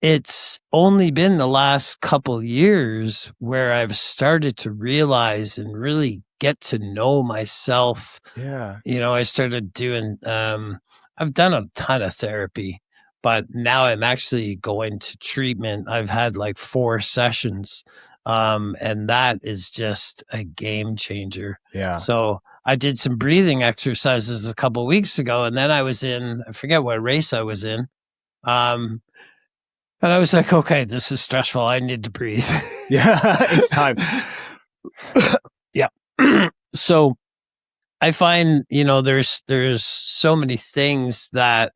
it's only been the last couple years where I've started to realize and really get to know myself. Yeah. I started doing, I've done a ton of therapy, but now I'm actually going to treatment. I've had like 4 sessions, and that is just a game changer. Yeah. So I did some breathing exercises a couple of weeks ago, and then I forget what race I was in. Um, and I was like, okay, this is stressful. I need to breathe. Yeah. It's time. Yeah. So I find, there's so many things that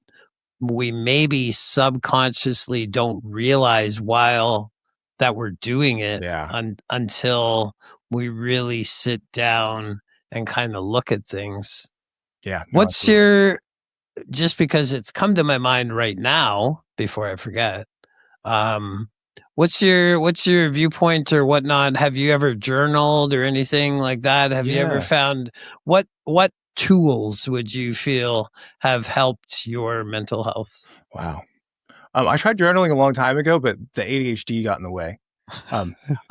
we maybe subconsciously don't realize while that we're doing it Yeah. until we really sit down and kind of look at things. Yeah. No, What's absolutely. just because it's come to my mind right now before I forget, um, what's your viewpoint or whatnot? Have you ever journaled or anything like that? Have you ever Yeah. found what tools would you feel have helped your mental health? Wow. I tried journaling a long time ago, but the ADHD got in the way.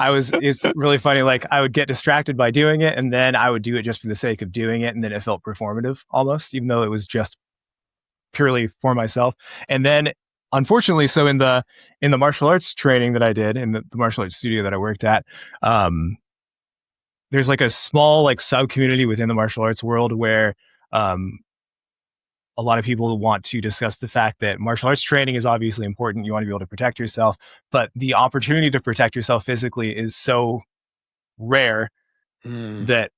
It's really funny. Like I would get distracted by doing it, and then I would do it just for the sake of doing it. And then it felt performative almost, even though it was just purely for myself. And then unfortunately, so in the martial arts training that I did in the martial arts studio that I worked at, there's like a small like sub community within the martial arts world where, um, a lot of people want to discuss the fact that martial arts training is obviously important. You want to be able to protect yourself, but the opportunity to protect yourself physically is so rare Mm, that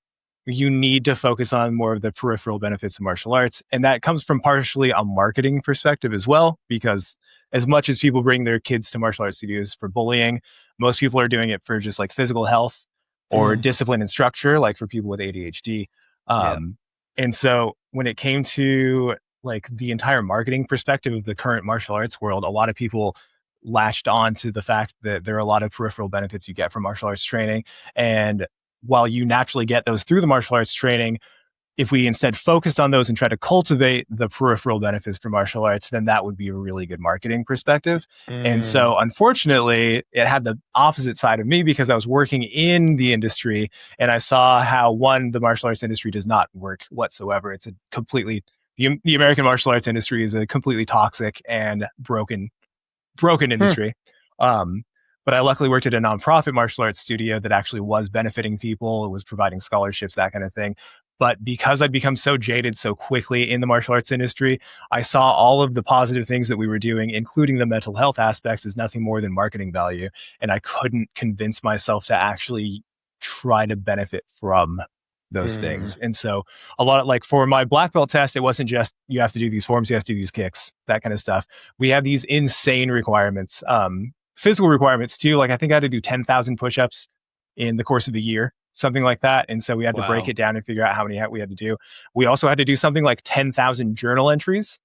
you need to focus on more of the peripheral benefits of martial arts. And that comes from partially a marketing perspective as well, because as much as people bring their kids to martial arts studios for bullying, most people are doing it for just like physical health or mm, discipline and structure, like for people with ADHD. yeah. Um, and so when it came to like the entire marketing perspective of the current martial arts world, a lot of people latched on to the fact that there are a lot of peripheral benefits you get from martial arts training. And while you naturally get those through the martial arts training, if we instead focused on those and try to cultivate the peripheral benefits for martial arts, then that would be a really good marketing perspective. And Mm, so, unfortunately, it had the opposite side of me because I was working in the industry and I saw how one, the martial arts industry does not work whatsoever. It's a completely, the American martial arts industry is a completely toxic and broken hmm, industry. Um, but I luckily worked at a nonprofit martial arts studio that actually was benefiting people. It was providing scholarships, that kind of thing. But because I'd become so jaded so quickly in the martial arts industry, I saw all of the positive things that we were doing, including the mental health aspects, as nothing more than marketing value. And I couldn't convince myself to actually try to benefit from those mm, things. And so a lot of like for my black belt test, it wasn't just you have to do these forms, you have to do these kicks, that kind of stuff. We have these insane requirements, physical requirements too. Like I think I had to do 10,000 push-ups in the course of the year, something like that. And so we had to break wow. it down and figure out how many we had to do. We also had to do something like 10,000 journal entries,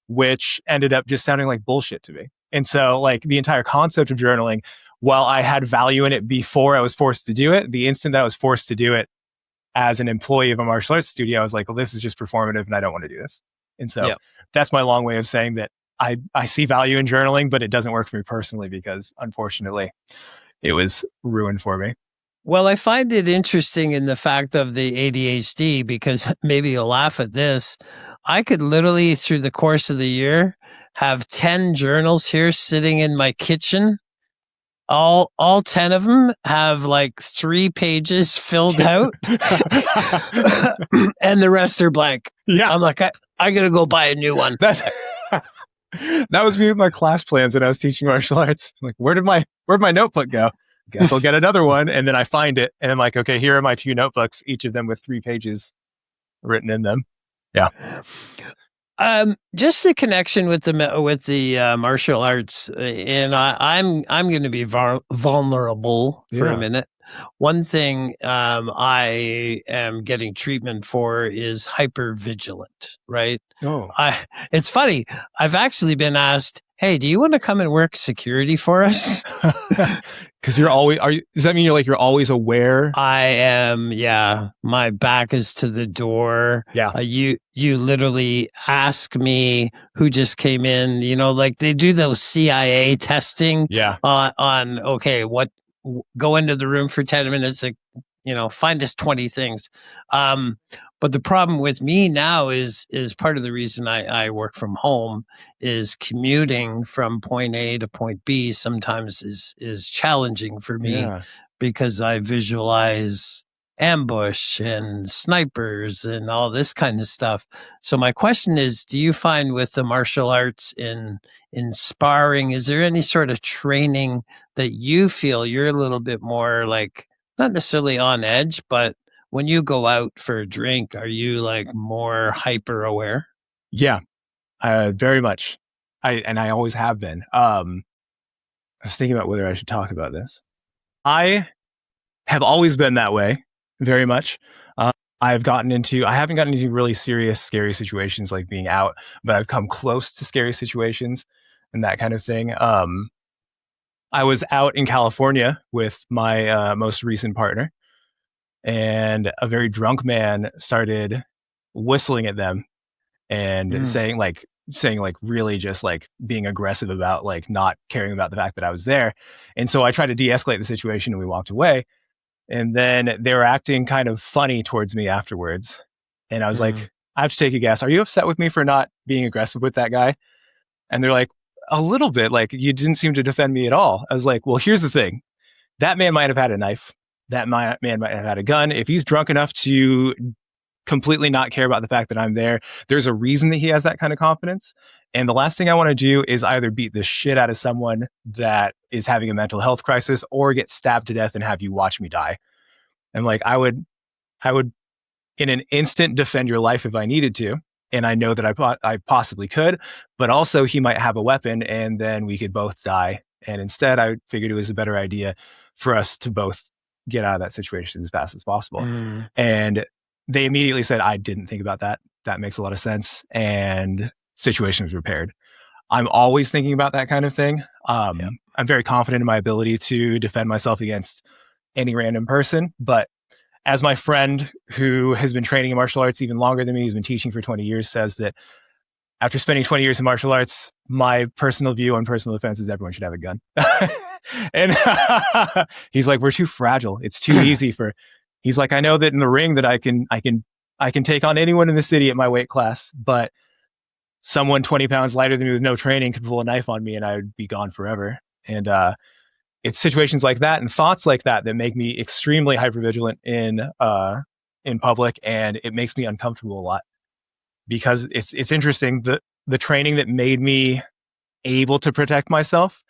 which ended up just sounding like bullshit to me. And so like the entire concept of journaling, while I had value in it before I was forced to do it, the instant that I was forced to do it as an employee of a martial arts studio, I was like, well, this is just performative and I don't want to do this. And so Yeah. that's my long way of saying that I see value in journaling, but it doesn't work for me personally because unfortunately it was ruined for me. Well, I find it interesting in the fact of the ADHD because maybe you'll laugh at this. I could literally, through the course of the year, have 10 journals here sitting in my kitchen. All 10 of them have like 3 pages filled out and the rest are blank. Yeah. I'm like, I gotta go buy a new one. That's that was me with my class plans when I was teaching martial arts. I'm like, where'd my notebook go? Guess I'll get another one. And then I find it and I'm like, okay, here are my 2 notebooks, each of them with 3 pages written in them. Yeah. Just the connection with the martial arts, and I'm going to be vulnerable for a Yeah. minute. One thing I am getting treatment for is hypervigilant. Right? Oh. It's funny. I've actually been asked, hey, do you want to come and work security for us? Because you're always, does that mean you're always aware? I am, yeah. My back is to the door. Yeah. You literally ask me who just came in. Like they do those CIA testing. Yeah. On okay, go into the room for 10 minutes. Find us 20 things. But the problem with me now is part of the reason I work from home is commuting from point A to point B sometimes is challenging for me Yeah. because I visualize ambush and snipers and all this kind of stuff. So my question is, do you find with the martial arts in sparring, is there any sort of training that you feel you're a little bit more like not necessarily on edge, but when you go out for a drink, are you like more hyper aware? Yeah. Very much. I always have been. I was thinking about whether I should talk about this. I have always been that way, very much. I haven't gotten into really serious, scary situations like being out, but I've come close to scary situations and that kind of thing. I was out in California with my most recent partner, and a very drunk man started whistling at them and saying really just like being aggressive about like not caring about the fact that I was there. And so I tried to de-escalate the situation and we walked away. And then they were acting kind of funny towards me afterwards. And I was like, I have to take a guess. Are you upset with me for not being aggressive with that guy? And they're like, a little bit. Like, you didn't seem to defend me at all. I was like, well, here's the thing. That man might have had a knife. That man might have had a gun. If he's drunk enough to completely not care about the fact that I'm there, there's a reason that he has that kind of confidence. And the last thing I want to do is either beat the shit out of someone that is having a mental health crisis or get stabbed to death and have you watch me die. And like, I would in an instant defend your life if I needed to. And I know that I possibly could, but also he might have a weapon and then we could both die. And instead I figured it was a better idea for us to both get out of that situation as fast as possible. And they immediately said, I didn't think about that. That makes a lot of sense. And situation was repaired. I'm always thinking about that kind of thing. I'm very confident in my ability to defend myself against any random person. But as my friend who has been training in martial arts even longer than me, who's been teaching for 20 years, says that after spending 20 years in martial arts, my personal view on personal defense is everyone should have a gun. And he's like, we're too fragile. It's too easy he's like, I know that in the ring that I can take on anyone in the city at my weight class, but someone 20 pounds lighter than me with no training could pull a knife on me and I would be gone forever. And it's situations like that and thoughts like that that make me extremely hypervigilant in public, and it makes me uncomfortable a lot because it's interesting. The training that made me able to protect myself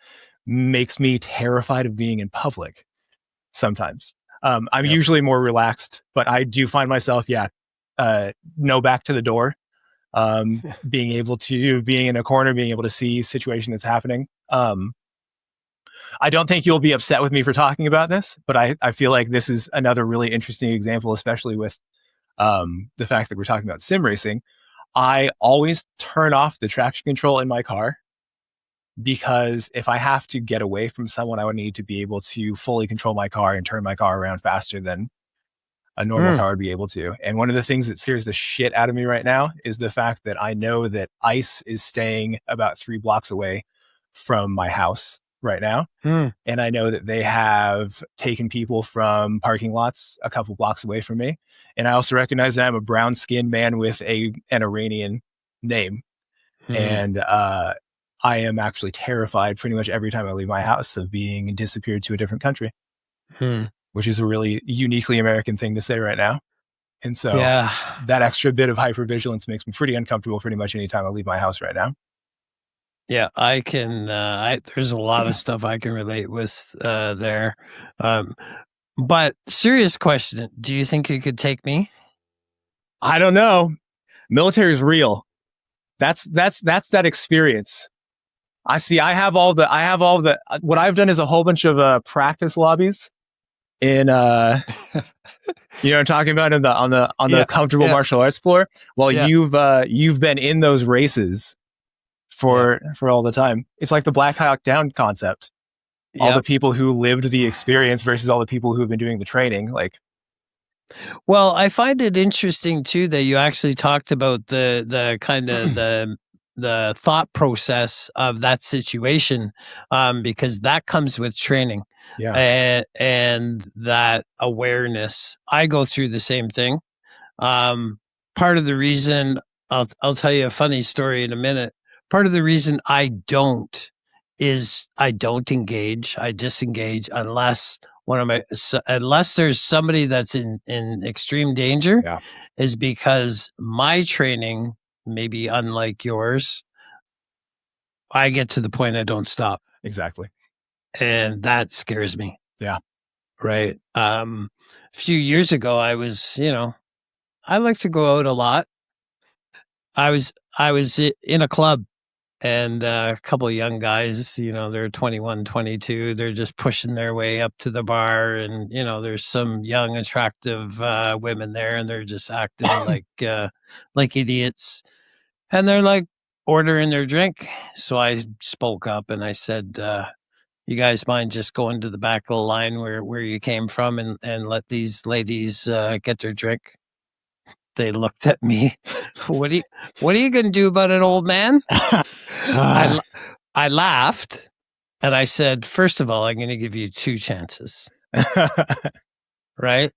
makes me terrified of being in public sometimes. I'm usually more relaxed, but I do find myself, no back to the door, being in a corner, being able to see a situation that's happening. I don't think you'll be upset with me for talking about this, but I feel like this is another really interesting example, especially with the fact that we're talking about sim racing. I always turn off the traction control in my car because if I have to get away from someone, I would need to be able to fully control my car and turn my car around faster than a normal car would be able to. And one of the things that scares the shit out of me right now is the fact that I know that ICE is staying about 3 blocks away from my house right now. And I know that they have taken people from parking lots a couple blocks away from me. And I also recognize that I'm a brown skinned man with an Iranian name. And I am actually terrified pretty much every time I leave my house of being disappeared to a different country, which is a really uniquely American thing to say right now. And so that extra bit of hypervigilance makes me pretty uncomfortable pretty much anytime I leave my house right now. Yeah, I can. There's a lot of stuff I can relate with there. But serious question: do you think you could take me? I don't know. Military is real. That's that experience. I have all the. What I've done is a whole bunch of practice lobbies in you know what I'm talking about on the comfortable martial arts floor. While you've been in those races for all the time. It's like the Black Hawk Down concept. All the people who lived the experience versus all the people who have been doing the training. Like, well, I find it interesting too that you actually talked about the kind of the thought process of that situation, because that comes with training, and that awareness. I go through the same thing. Part of the reason I'll tell you a funny story in a minute. Part of the reason I don't engage. I disengage unless unless there's somebody that's in extreme danger, is because my training, maybe unlike yours, I get to the point I don't stop. Exactly. And that scares me. Yeah. Right. A few years ago, I was, I like to go out a lot. I was in a club, and a couple of young guys, they're 21, 22. They're just pushing their way up to the bar, and there's some young, attractive women there, and they're just acting like idiots, and they're like ordering their drink. So I spoke up and I said, "You guys mind just going to the back of the line where you came from, and let these ladies get their drink?" They looked at me. What are you going to do about it, old man? I laughed, and I said, first of all, I'm going to give you 2 chances. Right?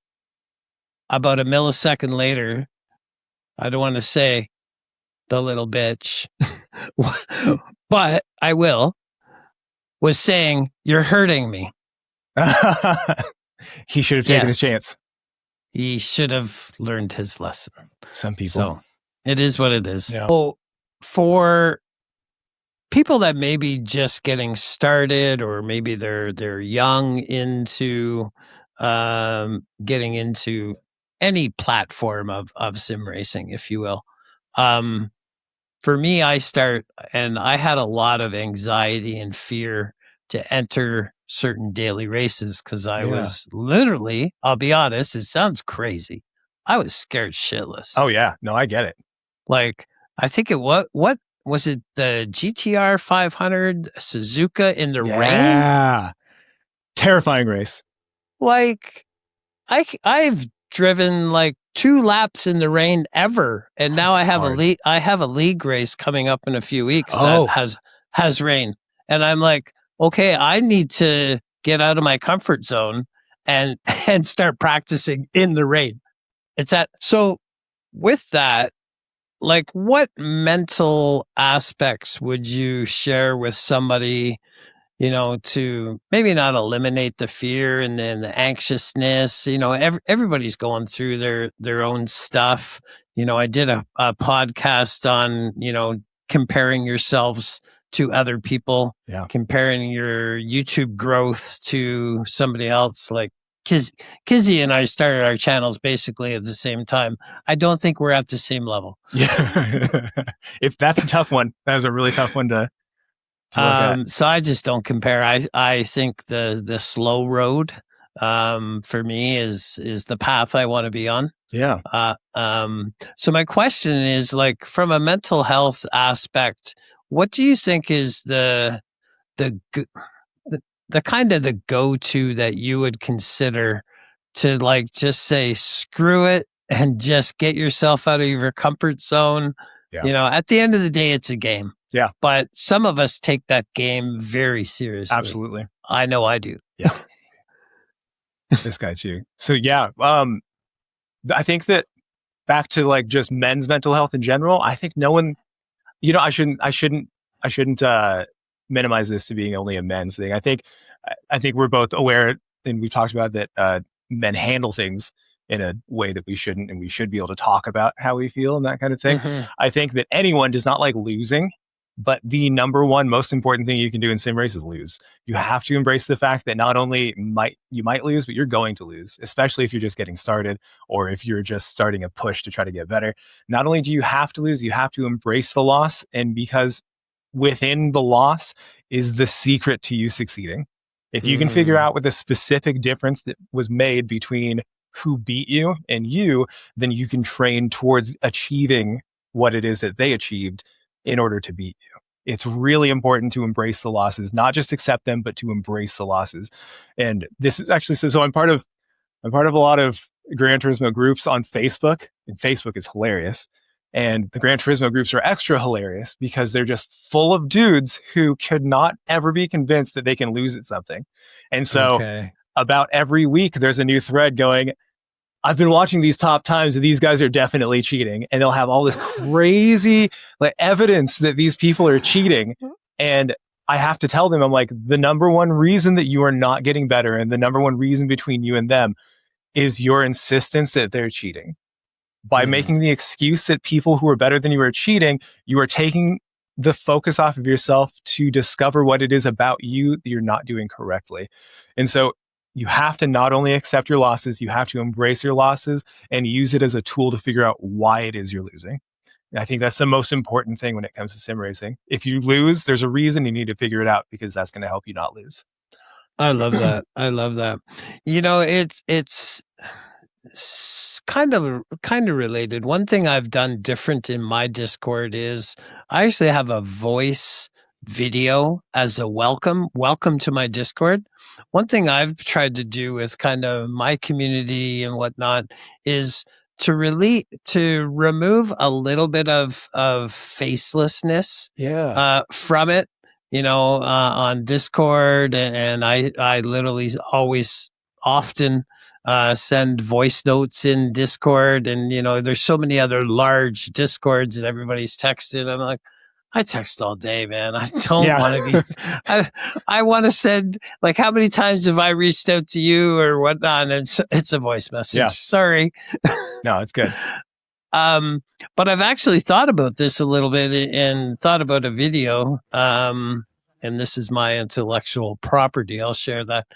About a millisecond later, I don't want to say the little bitch, but I will, was saying, "You're hurting me." He should have taken his chance. He should have learned his lesson. Some people. So it is what it is. Yeah. So for people that may be just getting started, or maybe they're young into getting into any platform of sim racing, if you will. For me, I had a lot of anxiety and fear to enter certain daily races because I was literally, I'll be honest, it sounds crazy, I was scared shitless. Oh yeah, no, I get it. Like, I think what was it, the GTR 500 Suzuka in the rain? Yeah, terrifying race. Like, I've driven like 2 laps in the rain ever, and now I have a league race coming up in a few weeks that has rain, and I'm like, okay, I need to get out of my comfort zone and start practicing in the rain. So with that, like, what mental aspects would you share with somebody, to maybe not eliminate the fear and then the anxiousness? Everybody's going through their own stuff. I did a podcast on, comparing yourselves to other people, comparing your YouTube growth to somebody else. Like, Kizzy and I started our channels basically at the same time. I don't think we're at the same level. Yeah. If that's a tough one, that is a really tough one to look at. So I just don't compare. I think the slow road, for me is the path I want to be on. Yeah. So my question is, like, from a mental health aspect, what do you think is the kind of the go-to that you would consider to, like, just say screw it and just get yourself out of your comfort zone? At the end of the day, it's a game. Yeah. But some of us take that game very seriously. Absolutely. I know I do. Yeah. This guy too. So yeah, I think that back to like just men's mental health in general, I think no one, I shouldn't minimize this to being only a men's thing. I think we're both aware, and we've talked about that, men handle things in a way that we shouldn't, and we should be able to talk about how we feel and that kind of thing. Mm-hmm. I think that anyone does not like losing, but the number one most important thing you can do in sim race is lose. You have to embrace the fact that not only you might lose, but you're going to lose, especially if you're just getting started or if you're just starting a push to try to get better. Not only do you have to lose, you have to embrace the loss, and because within the loss is the secret to you succeeding. If you can figure out what the specific difference that was made between who beat you and you, then you can train towards achieving what it is that they achieved in order to beat you. It's really important to embrace the losses, not just accept them, but to embrace the losses. And this is actually, so I'm part of a lot of Gran Turismo groups on Facebook, and Facebook is hilarious. And the Gran Turismo groups are extra hilarious because they're just full of dudes who could not ever be convinced that they can lose at something. And so Okay. about every week, there's a new thread going, I've been watching these top times and these guys are definitely cheating. And they'll have all this crazy like evidence that these people are cheating. And I have to tell them, I'm like, the number one reason that you are not getting better and the number one reason between you and them is your insistence that they're cheating. By making the excuse that people who are better than you are cheating, you are taking the focus off of yourself to discover what it is about you that you're not doing correctly. And so you have to not only accept your losses, you have to embrace your losses and use it as a tool to figure out why it is you're losing. And I think that's the most important thing when it comes to sim racing. If you lose, there's a reason. You need to figure it out because that's going to help you not lose. I love that. I love that. You know, it's kind of related. One thing I've done different in my Discord is I actually have a voice video as a welcome to my Discord. One thing I've tried to do with kind of my community and whatnot is to remove a little bit of facelessness from it, on Discord, and I literally always often send voice notes in Discord, and there's so many other large Discords and everybody's texted. I'm like, I text all day, man. I don't want to be. I want to send, like, how many times have I reached out to you or whatnot? And it's a voice message. Yeah. Sorry. No, it's good. But I've actually thought about this a little bit and thought about a video. And this is my intellectual property. I'll share that.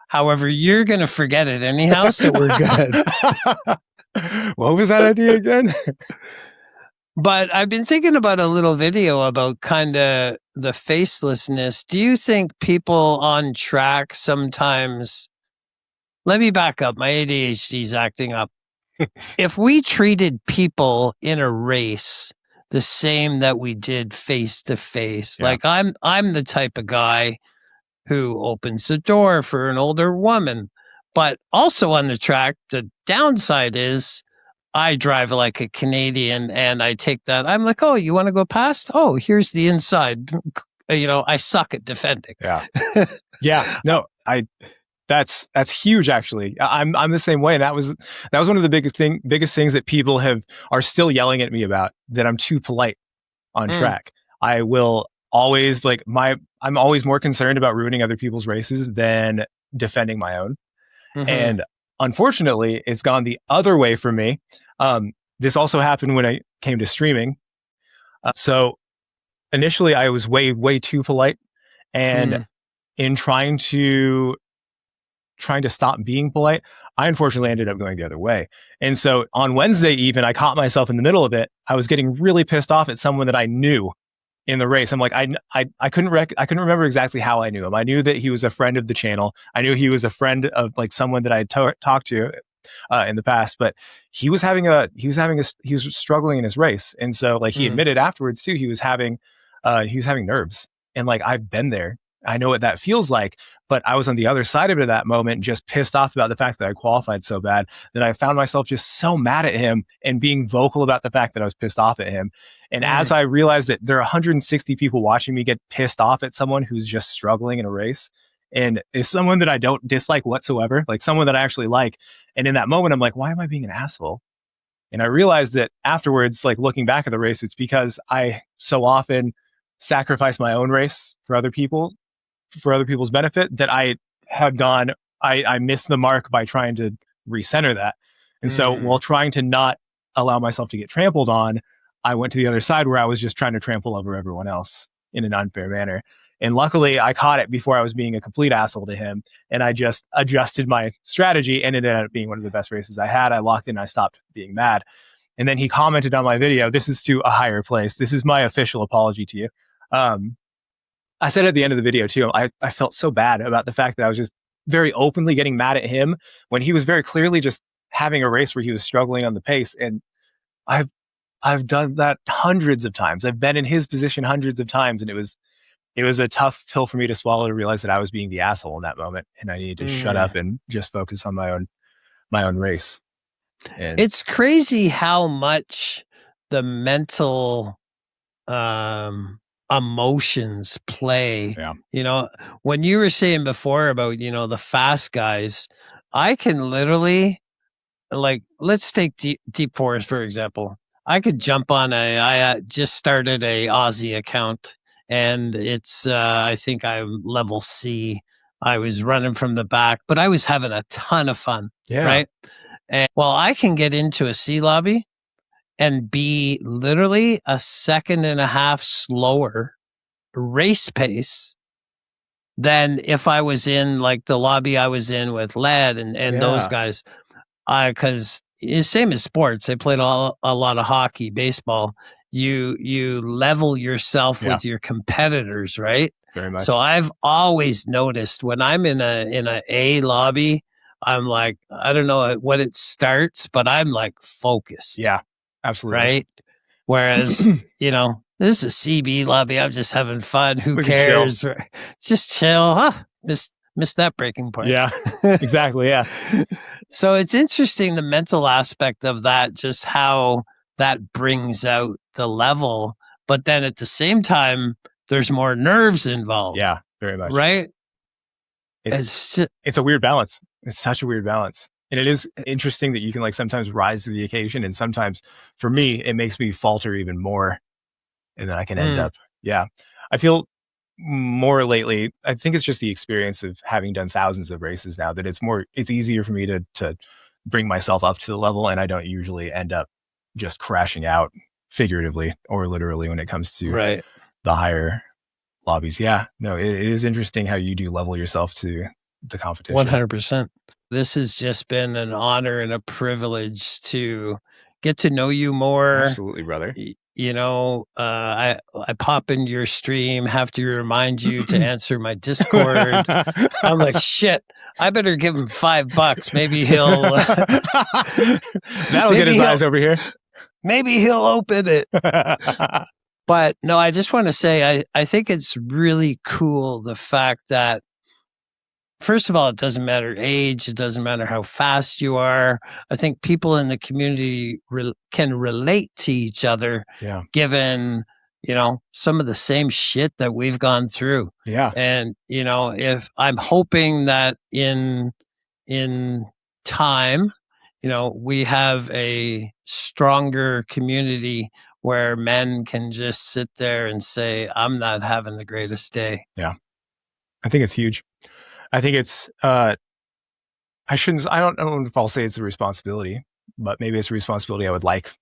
However, you're going to forget it anyhow, so we're good. What was that idea again? But I've been thinking about a little video about kind of the facelessness. Do you think people on track sometimes... Let me back up. My ADHD is acting up. If we treated people in a race the same that we did face to face, like I'm the type of guy who opens the door for an older woman, but also on the track, the downside is I drive like a Canadian and I take that. I'm like, oh, you want to go past? Oh, here's the inside. I suck at defending. Yeah. Yeah. No, that's huge. Actually, I'm the same way. And that was one of the biggest things that people are still yelling at me about, that I'm too polite on track. I will always I'm always more concerned about ruining other people's races than defending my own. And unfortunately, it's gone the other way for me. This also happened when I came to streaming. So initially I was way, way too polite. And in trying to stop being polite, I unfortunately ended up going the other way. And so on Wednesday, even, I caught myself in the middle of it. I was getting really pissed off at someone that I knew in the race. I'm like, I couldn't remember exactly how I knew him. I knew that he was a friend of the channel. I knew he was a friend of like someone that I had talked to in the past, but he was struggling in his race. And so like he admitted afterwards too, he was having nerves. And like, I've been there. I know what that feels like, but I was on the other side of it at that moment, just pissed off about the fact that I qualified so bad that I found myself just so mad at him and being vocal about the fact that I was pissed off at him. And as I realized that there are 160 people watching me get pissed off at someone who's just struggling in a race, and is someone that I don't dislike whatsoever, like someone that I actually like. And in that moment, I'm like, why am I being an asshole? And I realized that afterwards, like looking back at the race, it's because I so often sacrifice my own race for other people's benefit that I missed the mark by trying to recenter that. And so while trying to not allow myself to get trampled on, I went to the other side where I was just trying to trample over everyone else in an unfair manner. And luckily I caught it before I was being a complete asshole to him. And I just adjusted my strategy, and it ended up being one of the best races I had. I locked in, I stopped being mad. And then he commented on my video, "This is to a higher place. This is my official apology to you." I said at the end of the video too, I felt so bad about the fact that I was just very openly getting mad at him when he was very clearly just having a race where he was struggling on the pace. And I've done that hundreds of times. I've been in his position hundreds of times, and it was a tough pill for me to swallow to realize that I was being the asshole in that moment, and I needed to shut up and just focus on my own race. And It's crazy how much the mental emotions play. yeah, You know, when you were saying before about, you know, the fast guys, I can literally, like, let's take Deep Forest for example. I could jump on I just started a Aussie account, and it's I think I'm level C. I was running from the back, but I was having a ton of fun, yeah, right? And well, I can get into a C lobby and be literally a second and a half slower race pace than if I was in like the lobby I was in with Led and those yeah, guys. Because it's same as sports. I played a lot of hockey, baseball. You level yourself yeah, with your competitors, right? very So much. I've always noticed when I'm in a lobby, I'm like, I don't know what it starts, but I'm like focused, Yeah, absolutely. right? Whereas, you know, this is a CB lobby. I'm just having fun. Who We could chill. cares? Just chill. Huh? Missed that breaking point. Yeah, exactly. Yeah, So it's interesting the mental aspect of that, just how that brings out the level. But then at the same time, there's more nerves involved, yeah, very much. right? It's It's it's a weird balance. It's such a weird balance. And it is interesting that you can like sometimes rise to the occasion, and sometimes for me it makes me falter even more, and then I can end mm, up, yeah. I feel more lately, I think it's just the experience of having done thousands of races now that it's easier for me to bring myself up to the level, and I don't usually end up just crashing out figuratively or literally when it comes to right. the higher lobbies. Yeah, no, it is interesting how you do level yourself to the competition. 100%. This has just been an honor and a privilege to get to know you more. Absolutely, brother. You know, I pop into your stream, have to remind you to answer my Discord. I'm like, shit, I better give him $5. Maybe he'll That'll get maybe his he'll eyes over here. maybe he'll open it. But no, I just want to say I think it's really cool the fact that first of all, it doesn't matter age, it doesn't matter how fast you are. I think people in the community can relate to each other, Yeah, given you know some of the same shit that we've gone through. yeah, And you know, if I'm hoping that in time, you know, we have a stronger community where men can just sit there and say, "I'm not having the greatest day." yeah. I think it's huge. I think it's I don't know if I'll say it's a responsibility, but maybe it's a responsibility I would like to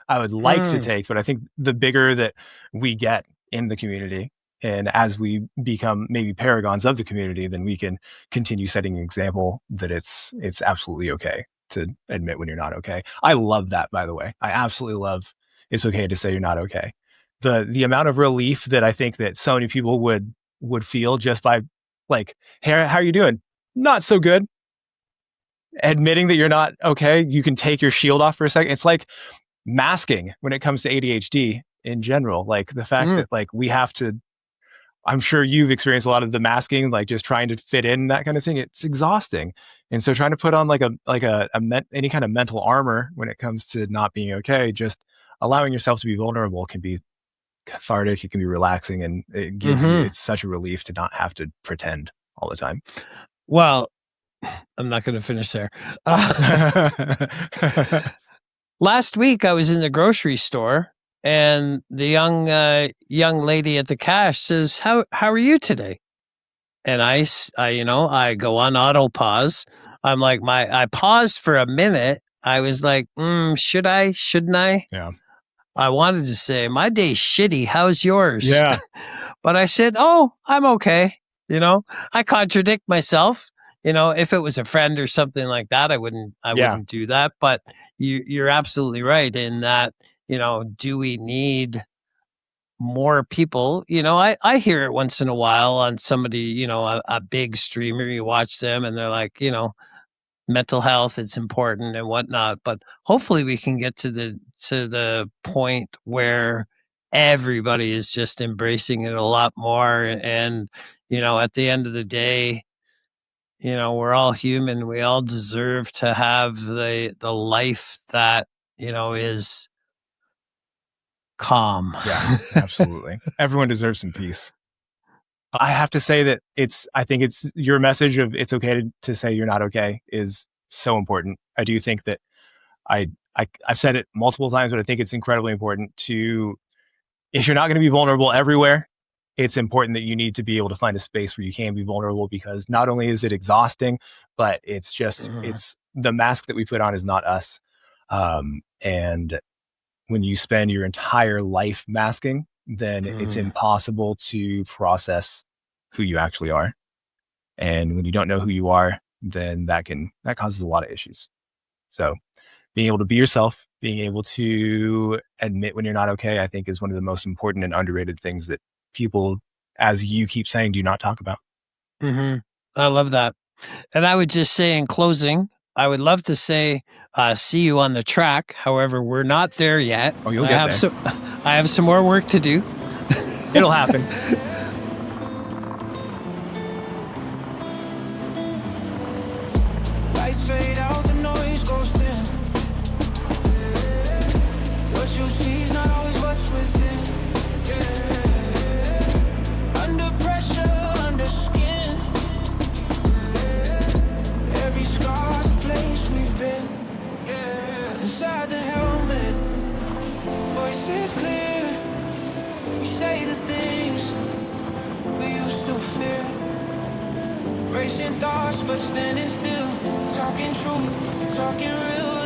Mm, take, but I think the bigger that we get in the community and as we become maybe paragons of the community, then we can continue setting an example that it's absolutely okay to admit when you're not okay. I love that, by the way. I absolutely love it's okay to say you're not okay. The amount of relief that I think that so many people would feel just by like, hey, how are you doing? Not so good. Admitting that you're not okay, you can take your shield off for a second. It's like masking when it comes to ADHD in general. Like the fact mm. that like we have to, I'm sure you've experienced a lot of the masking, like just trying to fit in that kind of thing. It's exhausting. And so trying to put on any kind of mental armor when it comes to not being okay, just allowing yourself to be vulnerable can be cathartic. It can be relaxing, and Hmm. it's such a relief to not have to pretend all the time. Well, I'm not going to finish there. Uh, last week, I was in the grocery store, and the young lady at the cash says, "How are you today?" And you know, I go on auto pause. I'm like, I paused for a minute. I was like, should I? Shouldn't I? Yeah. I wanted to say, my day's shitty. How's yours? Yeah. But I said, oh, I'm okay. You know, I contradict myself. You know, if it was a friend or something like that, I Yeah. wouldn't do that. But you're absolutely right in that, you know, do we need more people? You know, I hear it once in a while on somebody, you know, a big streamer, you watch them and they're like, you know, mental health, it's important and whatnot. But hopefully we can get to to the point where everybody is just embracing it a lot more. And, at the end of the day, we're all human. We all deserve to have the life that, is calm. Yeah, absolutely. Everyone deserves some peace. I have to say that I think it's your message of it's okay to say you're not okay is so important. I do think that I've said it multiple times, but I think it's incredibly important if you're not going to be vulnerable everywhere, it's important that you need to be able to find a space where you can be vulnerable, because not only is it exhausting, but it's the mask that we put on is not us. And when you spend your entire life masking, then it's impossible to process who you actually are. And when you don't know who you are, then that causes a lot of issues. So being able to be yourself, being able to admit when you're not okay, I think is one of the most important and underrated things that people, as you keep saying, do not talk about. I love that. And I would just say in closing, I would love to say, see you on the track. However, we're not there yet. Oh, you'll get there. I have some more work to do. It'll happen. Lights fade out, the noise goes dim. What you see is not always what's within. Under pressure, under skin. Every scar's a place we've been. Inside the helmet, voices clear. We say the things we used to fear. Racing thoughts, but standing still. Talking truth, talking real.